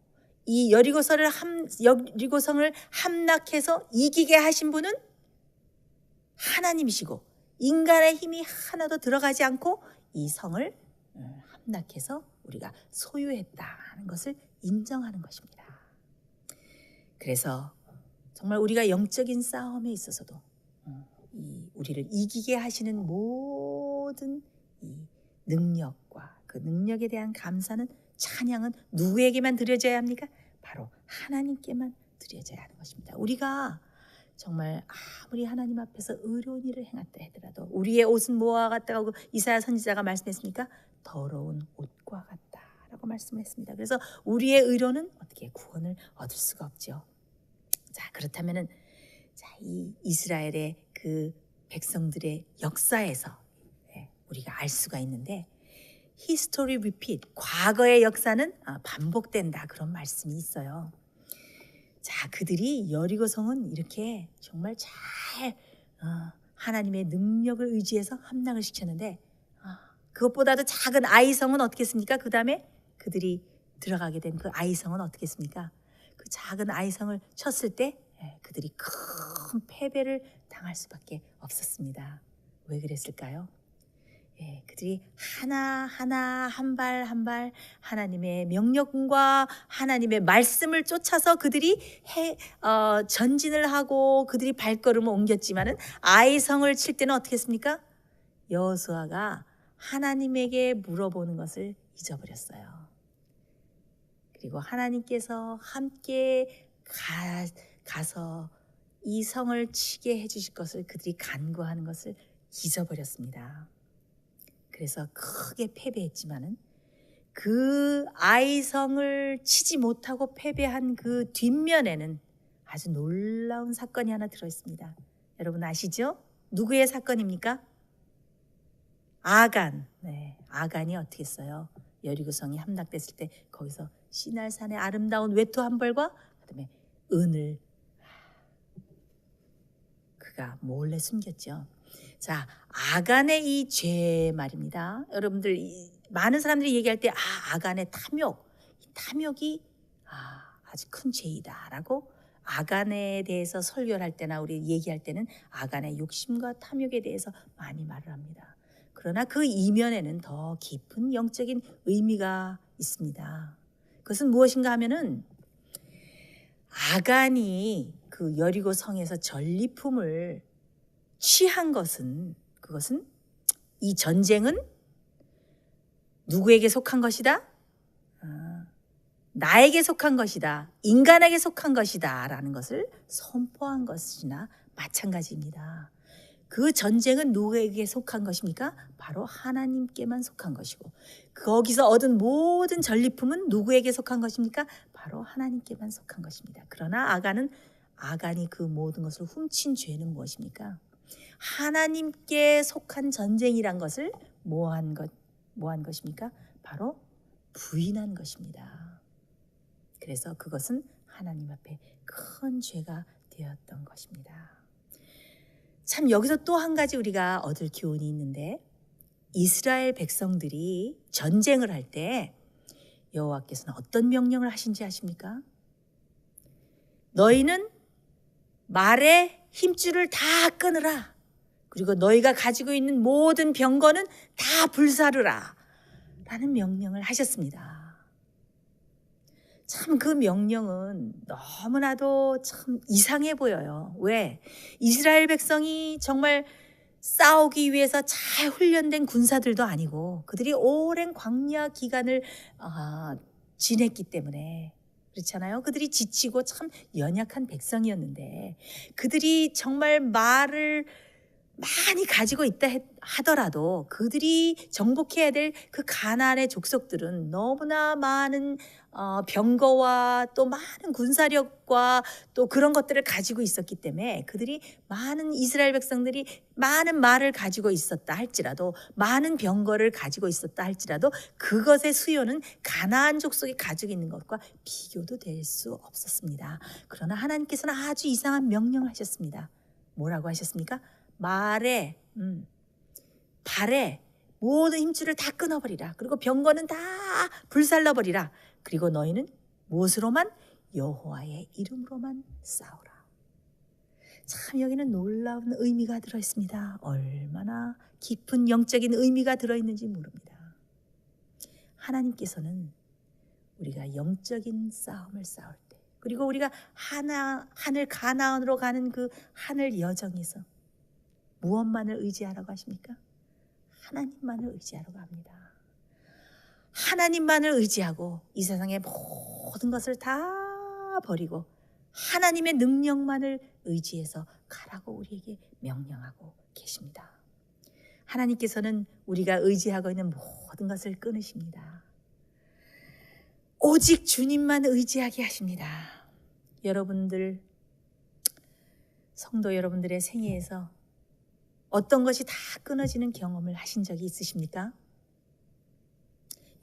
이 여리고성을 함락해서 이기게 하신 분은 하나님이시고, 인간의 힘이 하나도 들어가지 않고 이 성을 함락해서 우리가 소유했다는 것을 인정하는 것입니다. 그래서 정말 우리가 영적인 싸움에 있어서도 우리를 이기게 하시는 모든 이 능력과 그 능력에 대한 감사는, 찬양은 누구에게만 드려져야 합니까? 바로 하나님께만 드려져야 하는 것입니다. 우리가 정말 아무리 하나님 앞에서 의로운 일을 행했다 하더라도 우리의 옷은 뭐와 같다고 이사야 선지자가 말씀했습니까? 더러운 옷과 같다라고 말씀했습니다. 그래서 우리의 의로는 어떻게 구원을 얻을 수가 없죠. 자, 그렇다면은 이 이스라엘의 그 백성들의 역사에서 우리가 알 수가 있는데, history repeat, 과거의 역사는 반복된다, 그런 말씀이 있어요. 자, 그들이 여리고성은 이렇게 정말 잘 하나님의 능력을 의지해서 함락을 시켰는데, 그것보다도 작은 아이성은 어떻겠습니까? 그 다음에 그들이 들어가게 된 그 아이성은 어떻겠습니까? 그 작은 아이성을 쳤을 때 그들이 큰 패배를 당할 수밖에 없었습니다. 왜 그랬을까요? 그들이 하나하나 한 발 한 발 하나님의 명령과 하나님의 말씀을 쫓아서 그들이 전진을 하고 그들이 발걸음을 옮겼지만은 아이성을 칠 때는 어떻게 했습니까? 여호수아가 하나님에게 물어보는 것을 잊어버렸어요. 그리고 하나님께서 함께 가서 이 성을 치게 해주실 것을 그들이 간구하는 것을 잊어버렸습니다. 그래서 크게 패배했지만은 그 아이성을 치지 못하고 패배한 그 뒷면에는 아주 놀라운 사건이 하나 들어있습니다. 여러분 아시죠? 누구의 사건입니까? 아간. 아간이 어떻게 했어요? 여리고성이 함락됐을 때 거기서 시날산의 아름다운 외투 한 벌과 그다음에 은을 그가 몰래 숨겼죠. 자, 아간의 이 죄 말입니다. 여러분들 많은 사람들이 얘기할 때 아간의 탐욕, 이 탐욕이 아주 큰 죄이다라고 아간에 대해서 설교를 할 때나 우리 얘기할 때는 아간의 욕심과 탐욕에 대해서 많이 말을 합니다. 그러나 그 이면에는 더 깊은 영적인 의미가 있습니다. 그것은 무엇인가 하면은 아간이 그 여리고 성에서 전리품을 취한 것은, 그것은 이 전쟁은 누구에게 속한 것이다? 나에게 속한 것이다. 인간에게 속한 것이다 라는 것을 선포한 것이나 마찬가지입니다. 그 전쟁은 누구에게 속한 것입니까? 바로 하나님께만 속한 것이고, 거기서 얻은 모든 전리품은 누구에게 속한 것입니까? 바로 하나님께만 속한 것입니다. 그러나 아간이 그 모든 것을 훔친 죄는 무엇입니까? 하나님께 속한 전쟁이란 것을 뭐한 것입니까? 바로 부인한 것입니다. 그래서 그것은 하나님 앞에 큰 죄가 되었던 것입니다. 참, 여기서 또 한 가지 우리가 얻을 교훈이 있는데, 이스라엘 백성들이 전쟁을 할 때 여호와께서는 어떤 명령을 하신지 아십니까? 너희는 말의 힘줄을 다 끊으라. 그리고 너희가 가지고 있는 모든 병거는 다 불사르라 라는 명령을 하셨습니다. 참, 그 명령은 너무나도 참 이상해 보여요. 왜? 이스라엘 백성이 정말 싸우기 위해서 잘 훈련된 군사들도 아니고 그들이 오랜 광야 기간을 지냈기 때문에 그렇잖아요. 그들이 지치고 참 연약한 백성이었는데, 그들이 정말 말을 많이 가지고 있다 하더라도 그들이 정복해야 될 그 가나안의 족속들은 너무나 많은 병거와 또 많은 군사력과 또 그런 것들을 가지고 있었기 때문에 그들이 많은 이스라엘 백성들이 많은 말을 가지고 있었다 할지라도, 많은 병거를 가지고 있었다 할지라도 그것의 수요는 가나안 족속이 가지고 있는 것과 비교도 될 수 없었습니다. 그러나 하나님께서는 아주 이상한 명령을 하셨습니다. 뭐라고 하셨습니까? 발에 모든 힘줄을 다 끊어버리라. 그리고 병거는 다 불살라버리라. 그리고 너희는 무엇으로만? 여호와의 이름으로만 싸우라. 참, 여기는 놀라운 의미가 들어있습니다. 얼마나 깊은 영적인 의미가 들어있는지 모릅니다. 하나님께서는 우리가 영적인 싸움을 싸울 때, 그리고 우리가 하늘 가나안으로 가는 그 하늘 여정에서 무엇만을 의지하라고 하십니까? 하나님만을 의지하라고 합니다. 하나님만을 의지하고 이 세상의 모든 것을 다 버리고 하나님의 능력만을 의지해서 가라고 우리에게 명령하고 계십니다. 하나님께서는 우리가 의지하고 있는 모든 것을 끊으십니다. 오직 주님만 의지하게 하십니다. 여러분들, 성도 여러분들의 생애에서 어떤 것이 다 끊어지는 경험을 하신 적이 있으십니까?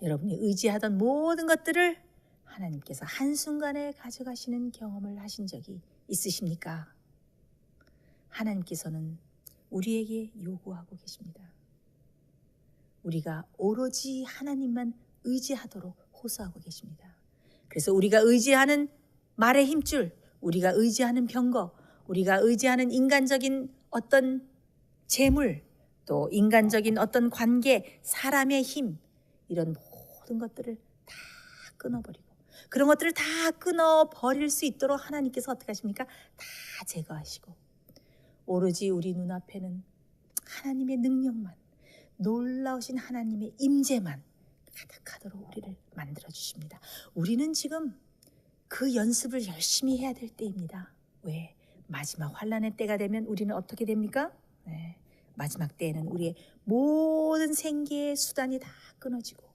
여러분이 의지하던 모든 것들을 하나님께서 한순간에 가져가시는 경험을 하신 적이 있으십니까? 하나님께서는 우리에게 요구하고 계십니다. 우리가 오로지 하나님만 의지하도록 호소하고 계십니다. 그래서 우리가 의지하는 말의 힘줄, 우리가 의지하는 병거, 우리가 의지하는 인간적인 어떤 재물, 또 인간적인 어떤 관계, 사람의 힘, 이런 모든 것들을 다 끊어버리고, 그런 것들을 다 끊어버릴 수 있도록 하나님께서 어떻게 하십니까? 다 제거하시고 오로지 우리 눈앞에는 하나님의 능력만, 놀라우신 하나님의 임재만 가득하도록 우리를 만들어주십니다. 우리는 지금 그 연습을 열심히 해야 될 때입니다. 왜? 마지막 환난의 때가 되면 우리는 어떻게 됩니까? 마지막 때에는 우리의 모든 생계의 수단이 다 끊어지고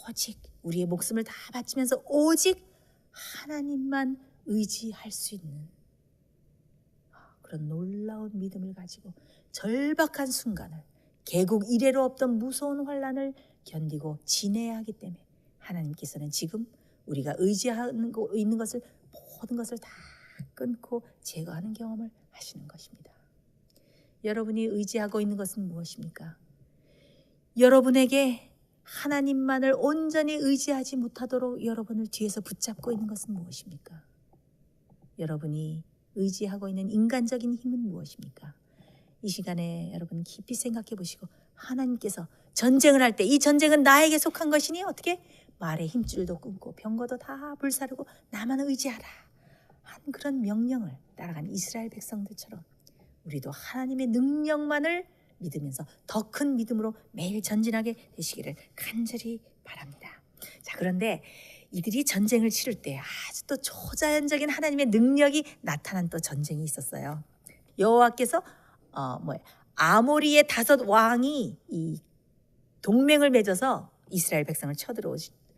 오직 우리의 목숨을 다 바치면서 오직 하나님만 의지할 수 있는 그런 놀라운 믿음을 가지고 절박한 순간을, 개국 이래로 없던 무서운 환난을 견디고 지내야 하기 때문에 하나님께서는 지금 우리가 의지하고 있는 것을, 모든 것을 다 끊고 제거하는 경험을 하시는 것입니다. 여러분이 의지하고 있는 것은 무엇입니까? 여러분에게 하나님만을 온전히 의지하지 못하도록 여러분을 뒤에서 붙잡고 있는 것은 무엇입니까? 여러분이 의지하고 있는 인간적인 힘은 무엇입니까? 이 시간에 여러분 깊이 생각해 보시고, 하나님께서 전쟁을 할 때 이 전쟁은 나에게 속한 것이니 어떻게? 말의 힘줄도 끊고 병거도 다 불사르고 나만 의지하라 한 그런 명령을 따라간 이스라엘 백성들처럼 우리도 하나님의 능력만을 믿으면서 더 큰 믿음으로 매일 전진하게 되시기를 간절히 바랍니다. 자, 그런데 이들이 전쟁을 치를 때 아주 또 초자연적인 하나님의 능력이 나타난 또 전쟁이 있었어요. 여호와께서 아모리의 5 왕이 이 동맹을 맺어서 이스라엘 백성을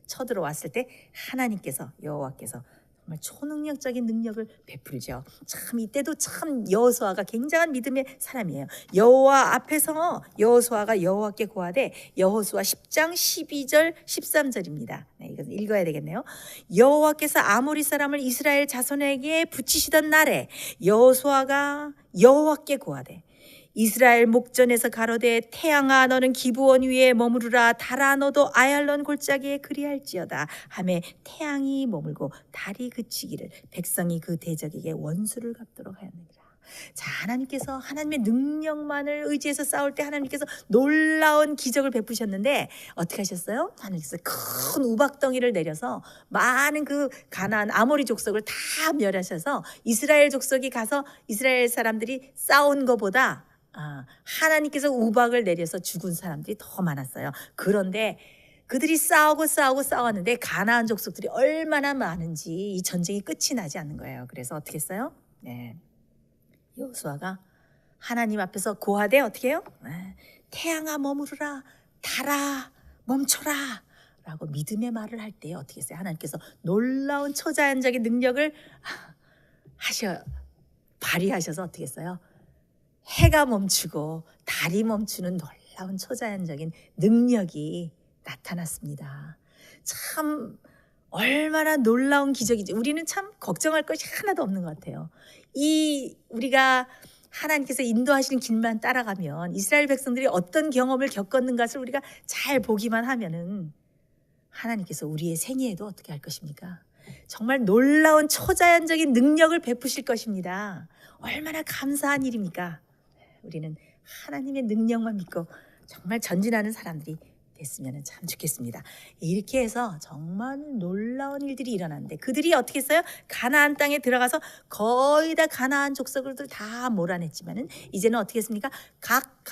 쳐들어왔을 때 하나님께서, 여호와께서 정말 초능력적인 능력을 베풀죠. 참 이때도 참 여호수아가 굉장한 믿음의 사람이에요. 여호와 앞에서 여호수아가 여호와께 고하되, 여호수아 10장 12절 13절입니다. 이건 읽어야 되겠네요. 여호와께서 아모리 사람을 이스라엘 자손에게 붙이시던 날에 여호수아가 여호와께 고하되, 이스라엘 목전에서 가로되 태양아 너는 기브온 위에 머무르라, 달아 너도 아얄론 골짜기에 그리할지어다 하매 태양이 머물고 달이 그치기를 백성이 그 대적에게 원수를 갚도록 하였느니라. 자, 하나님께서 하나님의 능력만을 의지해서 싸울 때 하나님께서 놀라운 기적을 베푸셨는데 어떻게 하셨어요? 하나님께서 큰 우박덩이를 내려서 많은 그 가나안 아모리 족속을 다 멸하셔서 이스라엘 족속이 가서 이스라엘 사람들이 싸운 것보다 하나님께서 우박을 내려서 죽은 사람들이 더 많았어요. 그런데 그들이 싸웠는데 가나안 족속들이 얼마나 많은지 이 전쟁이 끝이 나지 않는 거예요. 그래서 어떻게 했어요? 여호수아가 하나님 앞에서 고하되 어떻게 해요? 태양아 머무르라, 달아 멈춰라 라고 믿음의 말을 할 때 어떻게 했어요? 하나님께서 놀라운 초자연적인 능력을 발휘하셔서 어떻게 했어요? 해가 멈추고 달이 멈추는 놀라운 초자연적인 능력이 나타났습니다. 참 얼마나 놀라운 기적이지. 우리는 참 걱정할 것이 하나도 없는 것 같아요. 우리가 하나님께서 인도하시는 길만 따라가면 이스라엘 백성들이 어떤 경험을 겪었는 것을 우리가 잘 보기만 하면은 하나님께서 우리의 생애에도 어떻게 할 것입니까? 정말 놀라운 초자연적인 능력을 베푸실 것입니다. 얼마나 감사한 일입니까? 우리는 하나님의 능력만 믿고 정말 전진하는 사람들이 됐으면 참 좋겠습니다. 이렇게 해서 정말 놀라운 일들이 일어났는데 그들이 어떻게 했어요? 가나안 땅에 들어가서 거의 다 가나안 족속들을 다 몰아냈지만은 이제는 어떻게 했습니까? 각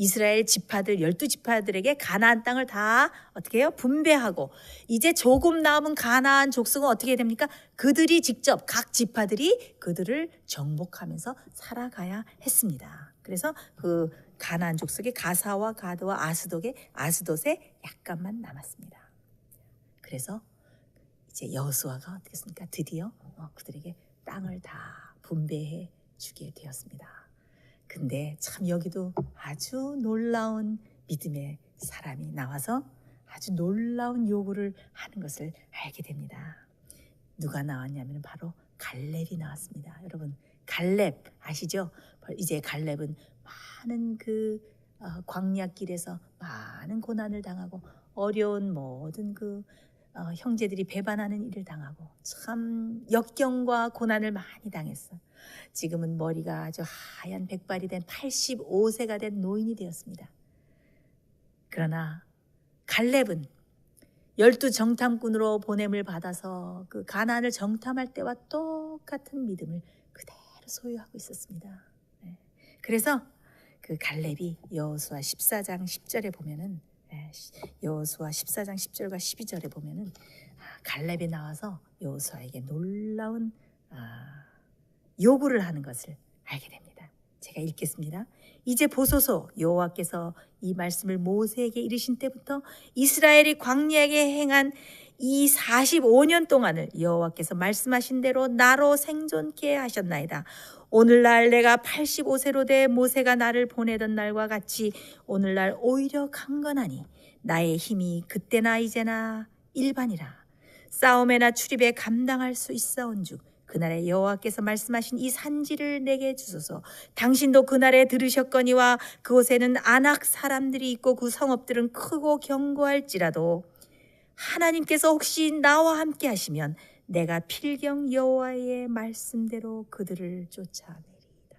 이스라엘 지파들 12지파들에게 가나안 땅을 다 어떻게 해요? 분배하고 이제 조금 남은 가나안 족속은 어떻게 됩니까? 그들이 직접 각 지파들이 그들을 정복하면서 살아가야 했습니다. 그래서 그 가나안 족속의 가사와 가드와 아스돗에 약간만 남았습니다. 그래서 이제 여호수아가 어떻게 했습니까? 드디어 그들에게 땅을 다 분배해 주게 되었습니다. 근데 참 여기도 아주 놀라운 믿음의 사람이 나와서 아주 놀라운 요구를 하는 것을 알게 됩니다. 누가 나왔냐면 바로 갈렙이 나왔습니다. 여러분 갈렙 아시죠? 이제 갈렙은 많은 광야길에서 많은 고난을 당하고 어려운 모든 형제들이 배반하는 일을 당하고 참 역경과 고난을 많이 당했어. 지금은 머리가 아주 하얀 백발이 된 85세가 된 노인이 되었습니다. 그러나 갈렙은 12정탐꾼으로 보냄을 받아서 그 가나안을 정탐할 때와 똑같은 믿음을 그대로 소유하고 있었습니다. 그래서 그 갈렙이 여호수아 14장 10절에 보면은 여호수아 14장 10절과 12절에 보면은 갈렙이 나와서 여호수아에게 놀라운 요구를 하는 것을 알게 됩니다. 제가 읽겠습니다. 이제 보소서 여호와께서 이 말씀을 모세에게 이르신 때부터 이스라엘이 광야에 행한 이 45년 동안을 여호와께서 말씀하신 대로 나로 생존케 하셨나이다. 오늘날 내가 85세로 돼 모세가 나를 보내던 날과 같이 오늘날 오히려 강건하니 나의 힘이 그때나 이제나 일반이라. 싸움에나 출입에 감당할 수 있사온즉 그날에 여호와께서 말씀하신 이 산지를 내게 주소서. 당신도 그날에 들으셨거니와 그곳에는 아낙 사람들이 있고 그 성읍들은 크고 견고할지라도 하나님께서 혹시 나와 함께 하시면 내가 필경 여호와의 말씀대로 그들을 쫓아내리이다.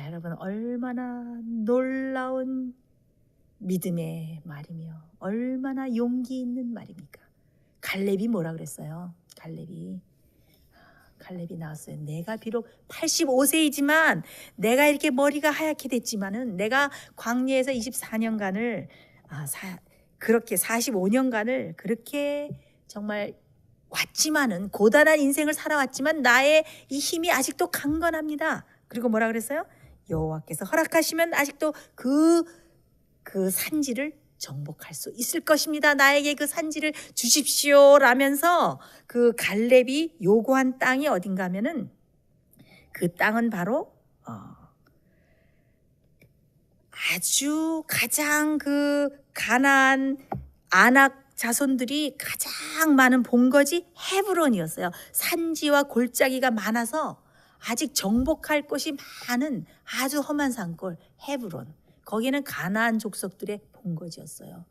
여러분 얼마나 놀라운 믿음의 말이며 얼마나 용기 있는 말입니까? 갈렙이 뭐라 그랬어요? 갈렙이 나왔어요. 내가 비록 85세이지만 내가 이렇게 머리가 하얗게 됐지만은 내가 광야에서 24년간을 그렇게 45년간을 그렇게 정말 왔지만은 고단한 인생을 살아왔지만 나의 이 힘이 아직도 강건합니다. 그리고 뭐라 그랬어요? 여호와께서 허락하시면 아직도 그 산지를 정복할 수 있을 것입니다. 나에게 그 산지를 주십시오 라면서 그 갈렙이 요구한 땅이 어딘가 하면은 그 땅은 바로 아주 가장 그 가나안 아낙 자손들이 가장 많은 본거지 헤브론이었어요. 산지와 골짜기가 많아서 아직 정복할 곳이 많은 아주 험한 산골 헤브론. 거기는 가나안 족속들의 본거지였어요.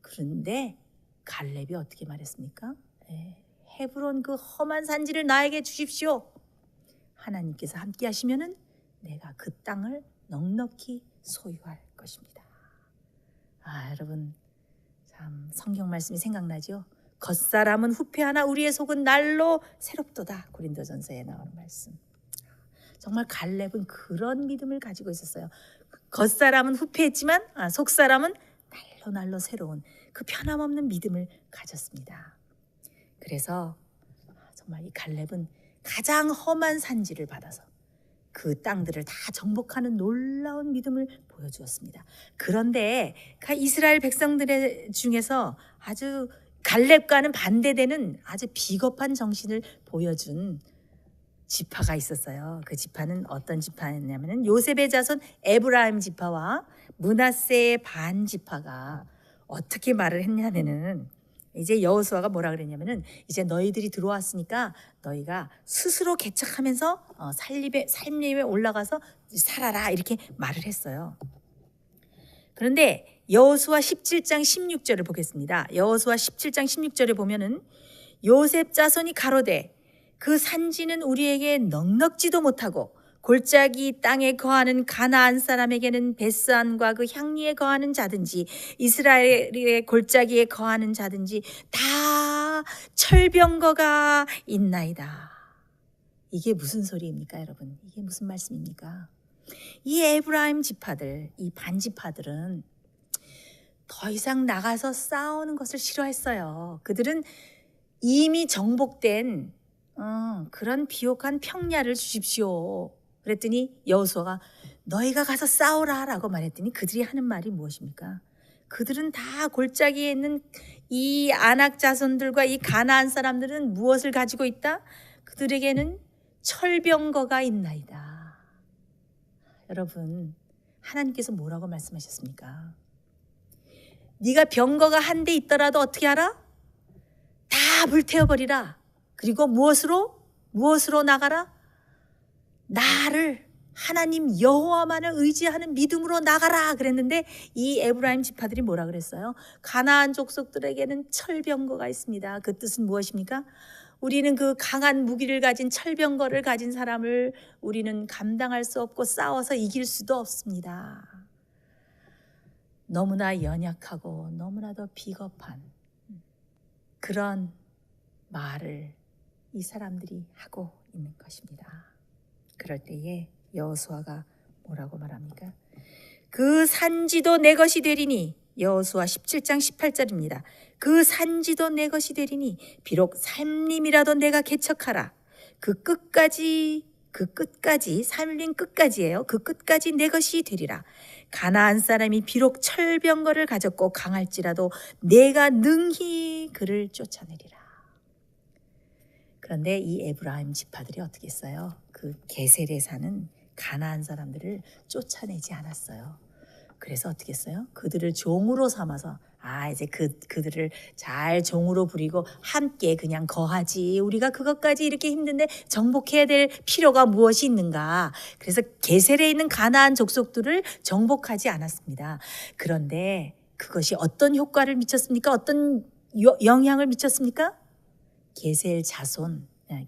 그런데 갈렙이 어떻게 말했습니까? 헤브론 그 험한 산지를 나에게 주십시오. 하나님께서 함께 하시면은 내가 그 땅을 넉넉히 소유할 것입니다. 여러분 참 성경 말씀이 생각나죠? 겉사람은 후패하나 우리의 속은 날로 새롭도다. 고린도전서에 나오는 말씀. 정말 갈렙은 그런 믿음을 가지고 있었어요. 겉사람은 후패했지만 속사람은 날로 새로운 그 변함없는 믿음을 가졌습니다. 그래서 정말 이 갈렙은 가장 험한 산지를 받아서 그 땅들을 다 정복하는 놀라운 믿음을 보여주었습니다. 그런데 이스라엘 백성들 중에서 아주 갈렙과는 반대되는 아주 비겁한 정신을 보여준 지파가 있었어요. 그 지파는 어떤 지파였냐면 요셉의 자손 에브라임 지파와 므낫세의 반 지파가 어떻게 말을 했냐면은 이제 여호수아가 뭐라 그랬냐면은 이제 너희들이 들어왔으니까 너희가 스스로 개척하면서 삶림에 올라가서 살아라 이렇게 말을 했어요. 그런데 여호수아 17장 16절을 보겠습니다. 여호수아 17장 16절에 보면은 요셉 자손이 가로되 그 산지는 우리에게 넉넉지도 못하고 골짜기 땅에 거하는 가나안 사람에게는 베스안과 그 향리에 거하는 자든지 이스라엘의 골짜기에 거하는 자든지 다 철병거가 있나이다. 이게 무슨 소리입니까, 여러분? 이게 무슨 말씀입니까? 이 에브라임 지파들, 이 반지파들은 더 이상 나가서 싸우는 것을 싫어했어요. 그들은 이미 정복된 그런 비옥한 평야를 주십시오. 그랬더니 여호수아가 너희가 가서 싸우라 라고 말했더니 그들이 하는 말이 무엇입니까? 그들은 다 골짜기에 있는 이 아낙 자손들과 이 가나안 사람들은 무엇을 가지고 있다? 그들에게는 철병거가 있나이다. 여러분, 하나님께서 뭐라고 말씀하셨습니까? 네가 병거가 한 대 있더라도 어떻게 하라? 다 불태워버리라. 그리고 무엇으로 나가라? 나를 하나님 여호와만을 의지하는 믿음으로 나가라 그랬는데 이 에브라임 지파들이 뭐라 그랬어요? 가나안 족속들에게는 철병거가 있습니다. 그 뜻은 무엇입니까? 우리는 그 강한 무기를 가진 철병거를 가진 사람을 우리는 감당할 수 없고 싸워서 이길 수도 없습니다. 너무나 연약하고 너무나도 비겁한 그런 말을 이 사람들이 하고 있는 것입니다. 그럴 때에 여호수아가 뭐라고 말합니까? 그 산지도 내 것이 되리니, 여호수아 17장 18절입니다. 그 산지도 내 것이 되리니 비록 산림이라도 내가 개척하라. 그 끝까지 산림 끝까지예요. 그 끝까지 내 것이 되리라. 가나안 사람이 비록 철병거를 가졌고 강할지라도 내가 능히 그를 쫓아내리라. 그런데 이 에브라임 지파들이 어떻게 했어요? 그 게셀에 사는 가나안 사람들을 쫓아내지 않았어요. 그래서 어떻게 했어요? 그들을 종으로 삼아서 이제 그들을 잘 종으로 부리고 함께 그냥 거하지. 우리가 그것까지 이렇게 힘든데 정복해야 될 필요가 무엇이 있는가? 그래서 게셀에 있는 가나안 족속들을 정복하지 않았습니다. 그런데 그것이 어떤 효과를 미쳤습니까? 어떤 영향을 미쳤습니까?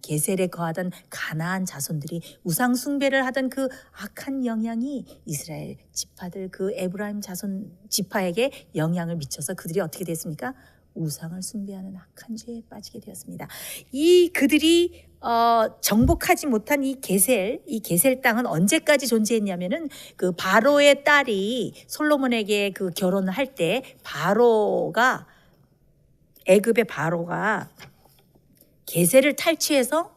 게셀에 거하던 가나안 자손들이 우상 숭배를 하던 그 악한 영향이 이스라엘 지파들 그 에브라임 자손 지파에게 영향을 미쳐서 그들이 어떻게 됐습니까? 우상을 숭배하는 악한 죄에 빠지게 되었습니다. 이 그들이 정복하지 못한 이 게셀 땅은 언제까지 존재했냐면은 그 바로의 딸이 솔로몬에게 그 결혼을 할 때 애굽의 바로가 게셀을 탈취해서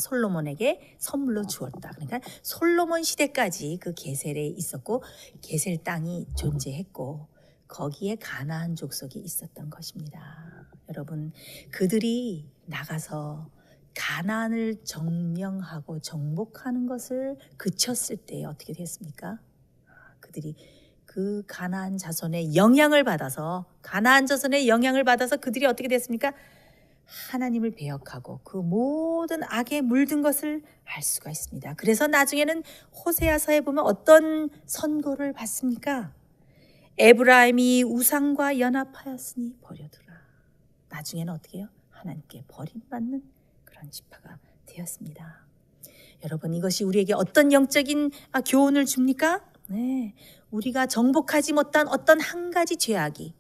솔로몬에게 선물로 주었다. 그러니까 솔로몬 시대까지 그 게셀에 있었고 게셀 땅이 존재했고 거기에 가나안 족속이 있었던 것입니다. 여러분, 그들이 나가서 가나안을 점령하고 정복하는 것을 그쳤을 때 어떻게 됐습니까? 그들이 그 가나안 자손의 영향을 받아서 그들이 어떻게 됐습니까? 하나님을 배역하고 그 모든 악에 물든 것을 알 수가 있습니다. 그래서 나중에는 호세아서에 보면 어떤 선고를 받습니까? 에브라임이 우상과 연합하였으니 버려두라. 나중에는 어떻게 해요? 하나님께 버림받는 그런 지파가 되었습니다. 여러분, 이것이 우리에게 어떤 영적인 교훈을 줍니까? 네, 우리가 정복하지 못한 어떤 한 가지 죄악이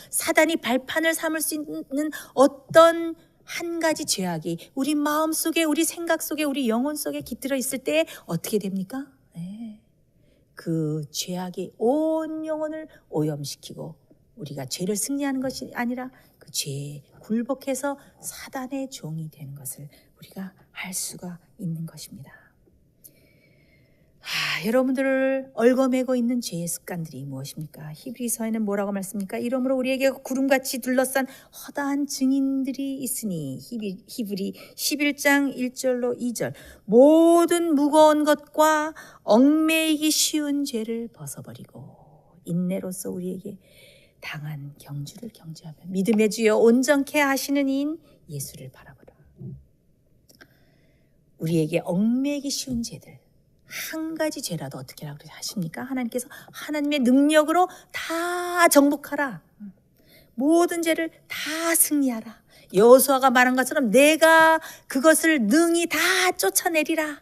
사단이 발판을 삼을 수 있는 어떤 한 가지 죄악이 우리 마음 속에, 우리 생각 속에, 우리 영혼 속에 깃들어 있을 때 어떻게 됩니까? 네. 그 죄악이 온 영혼을 오염시키고 우리가 죄를 승리하는 것이 아니라 그 죄에 굴복해서 사단의 종이 되는 것을 우리가 알 수가 있는 것입니다. 여러분들을 얽어매고 있는 죄의 습관들이 무엇입니까? 히브리서에는 뭐라고 말씀입니까? 이러므로 우리에게 구름같이 둘러싼 허다한 증인들이 있으니, 히브리 11장 1절로 2절, 모든 무거운 것과 얽매이기 쉬운 죄를 벗어버리고 인내로서 우리에게 당한 경주를 경주하며 믿음의 주여 온전케 하시는 이인 예수를 바라보라. 우리에게 얽매이기 쉬운 죄들, 한 가지 죄라도 어떻게 하십니까? 하나님께서 하나님의 능력으로 다 정복하라. 모든 죄를 다 승리하라. 여호수아가 말한 것처럼 내가 그것을 능히 다 쫓아내리라.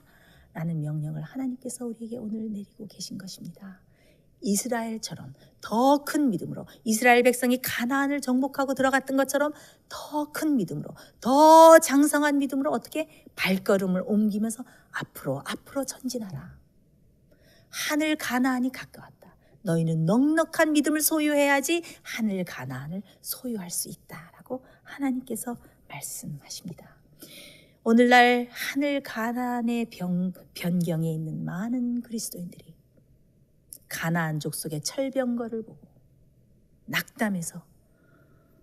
라는 명령을 하나님께서 우리에게 오늘 내리고 계신 것입니다. 이스라엘처럼 더 큰 믿음으로, 이스라엘 백성이 가나안을 정복하고 들어갔던 것처럼 더 큰 믿음으로, 더 장성한 믿음으로 어떻게 발걸음을 옮기면서 앞으로 전진하라. 하늘 가나안이 가까웠다. 너희는 넉넉한 믿음을 소유해야지 하늘 가나안을 소유할 수 있다라고 하나님께서 말씀하십니다. 오늘날 하늘 가나안의 변경에 있는 많은 그리스도인들이 가나안 족속의 철병거를 보고 낙담해서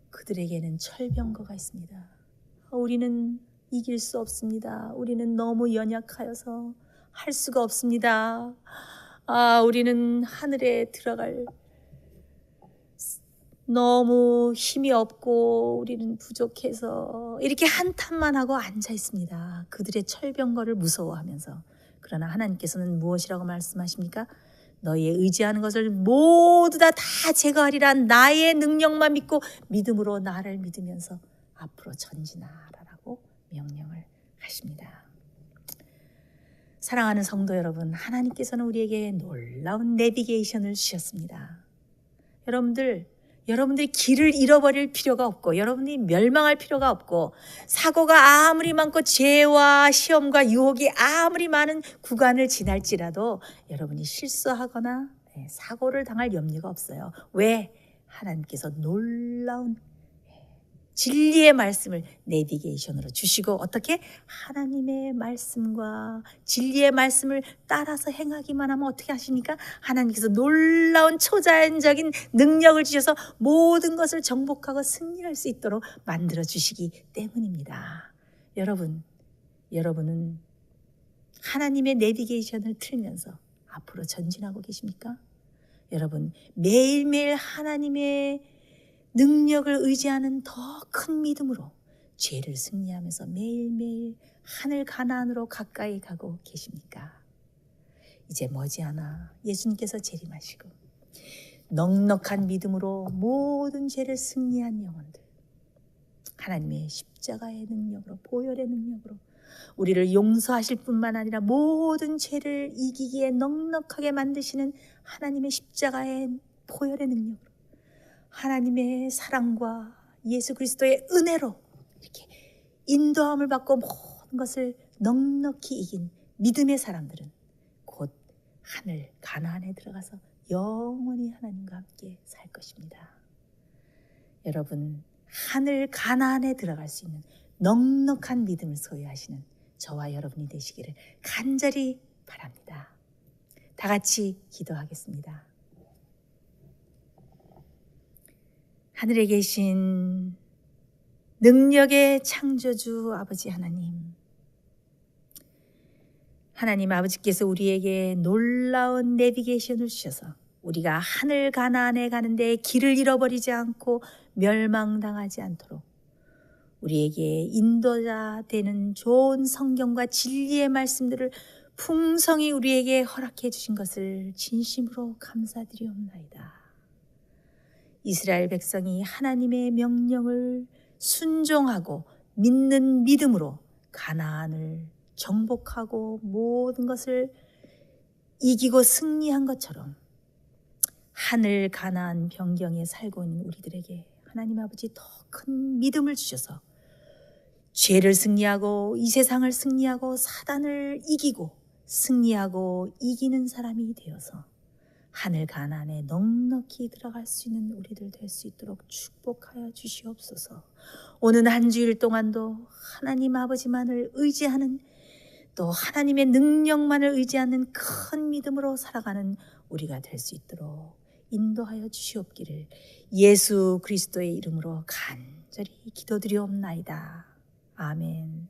그들에게는 철병거가 있습니다. 우리는 이길 수 없습니다. 우리는 너무 연약하여서 할 수가 없습니다. 우리는 하늘에 들어갈 너무 힘이 없고 우리는 부족해서 이렇게 한탄만 하고 앉아 있습니다. 그들의 철병거를 무서워하면서. 그러나 하나님께서는 무엇이라고 말씀하십니까? 너희의 의지하는 것을 모두 다 제거하리라. 나의 능력만 믿고 믿음으로 나를 믿으면서 앞으로 전진하라라고 명령을 하십니다. 사랑하는 성도 여러분, 하나님께서는 우리에게 놀라운 내비게이션을 주셨습니다. 여러분들이 길을 잃어버릴 필요가 없고, 여러분이 멸망할 필요가 없고, 사고가 아무리 많고 죄와 시험과 유혹이 아무리 많은 구간을 지날지라도 여러분이 실수하거나 사고를 당할 염려가 없어요. 왜? 하나님께서 놀라운 진리의 말씀을 내비게이션으로 주시고, 어떻게? 하나님의 말씀과 진리의 말씀을 따라서 행하기만 하면 어떻게 하십니까? 하나님께서 놀라운 초자연적인 능력을 주셔서 모든 것을 정복하고 승리할 수 있도록 만들어 주시기 때문입니다. 여러분은 하나님의 내비게이션을 틀면서 앞으로 전진하고 계십니까? 여러분, 매일매일 하나님의 능력을 의지하는 더 큰 믿음으로 죄를 승리하면서 매일매일 하늘 가나안으로 가까이 가고 계십니까? 이제 머지않아 예수님께서 재림하시고 넉넉한 믿음으로 모든 죄를 승리한 영혼들, 하나님의 십자가의 능력으로, 보혈의 능력으로 우리를 용서하실 뿐만 아니라 모든 죄를 이기기에 넉넉하게 만드시는 하나님의 십자가의 보혈의 능력으로, 하나님의 사랑과 예수 그리스도의 은혜로 이렇게 인도함을 받고 모든 것을 넉넉히 이긴 믿음의 사람들은 곧 하늘 가나안에 들어가서 영원히 하나님과 함께 살 것입니다. 여러분, 하늘 가나안에 들어갈 수 있는 넉넉한 믿음을 소유하시는 저와 여러분이 되시기를 간절히 바랍니다. 다 같이 기도하겠습니다. 하늘에 계신 능력의 창조주 아버지 하나님 아버지께서 우리에게 놀라운 내비게이션을 주셔서 우리가 하늘 가나안에 가는데 길을 잃어버리지 않고 멸망당하지 않도록 우리에게 인도자 되는 좋은 성경과 진리의 말씀들을 풍성히 우리에게 허락해 주신 것을 진심으로 감사드리옵나이다. 이스라엘 백성이 하나님의 명령을 순종하고 믿는 믿음으로 가나안을 정복하고 모든 것을 이기고 승리한 것처럼 하늘 가나안 변경에 살고 있는 우리들에게 하나님 아버지 더 큰 믿음을 주셔서 죄를 승리하고 이 세상을 승리하고 사단을 이기고 승리하고 이기는 사람이 되어서 하늘 가나안에 넉넉히 들어갈 수 있는 우리들 될 수 있도록 축복하여 주시옵소서. 오는 한 주일 동안도 하나님 아버지만을 의지하는, 또 하나님의 능력만을 의지하는 큰 믿음으로 살아가는 우리가 될 수 있도록 인도하여 주시옵기를 예수 그리스도의 이름으로 간절히 기도드리옵나이다. 아멘.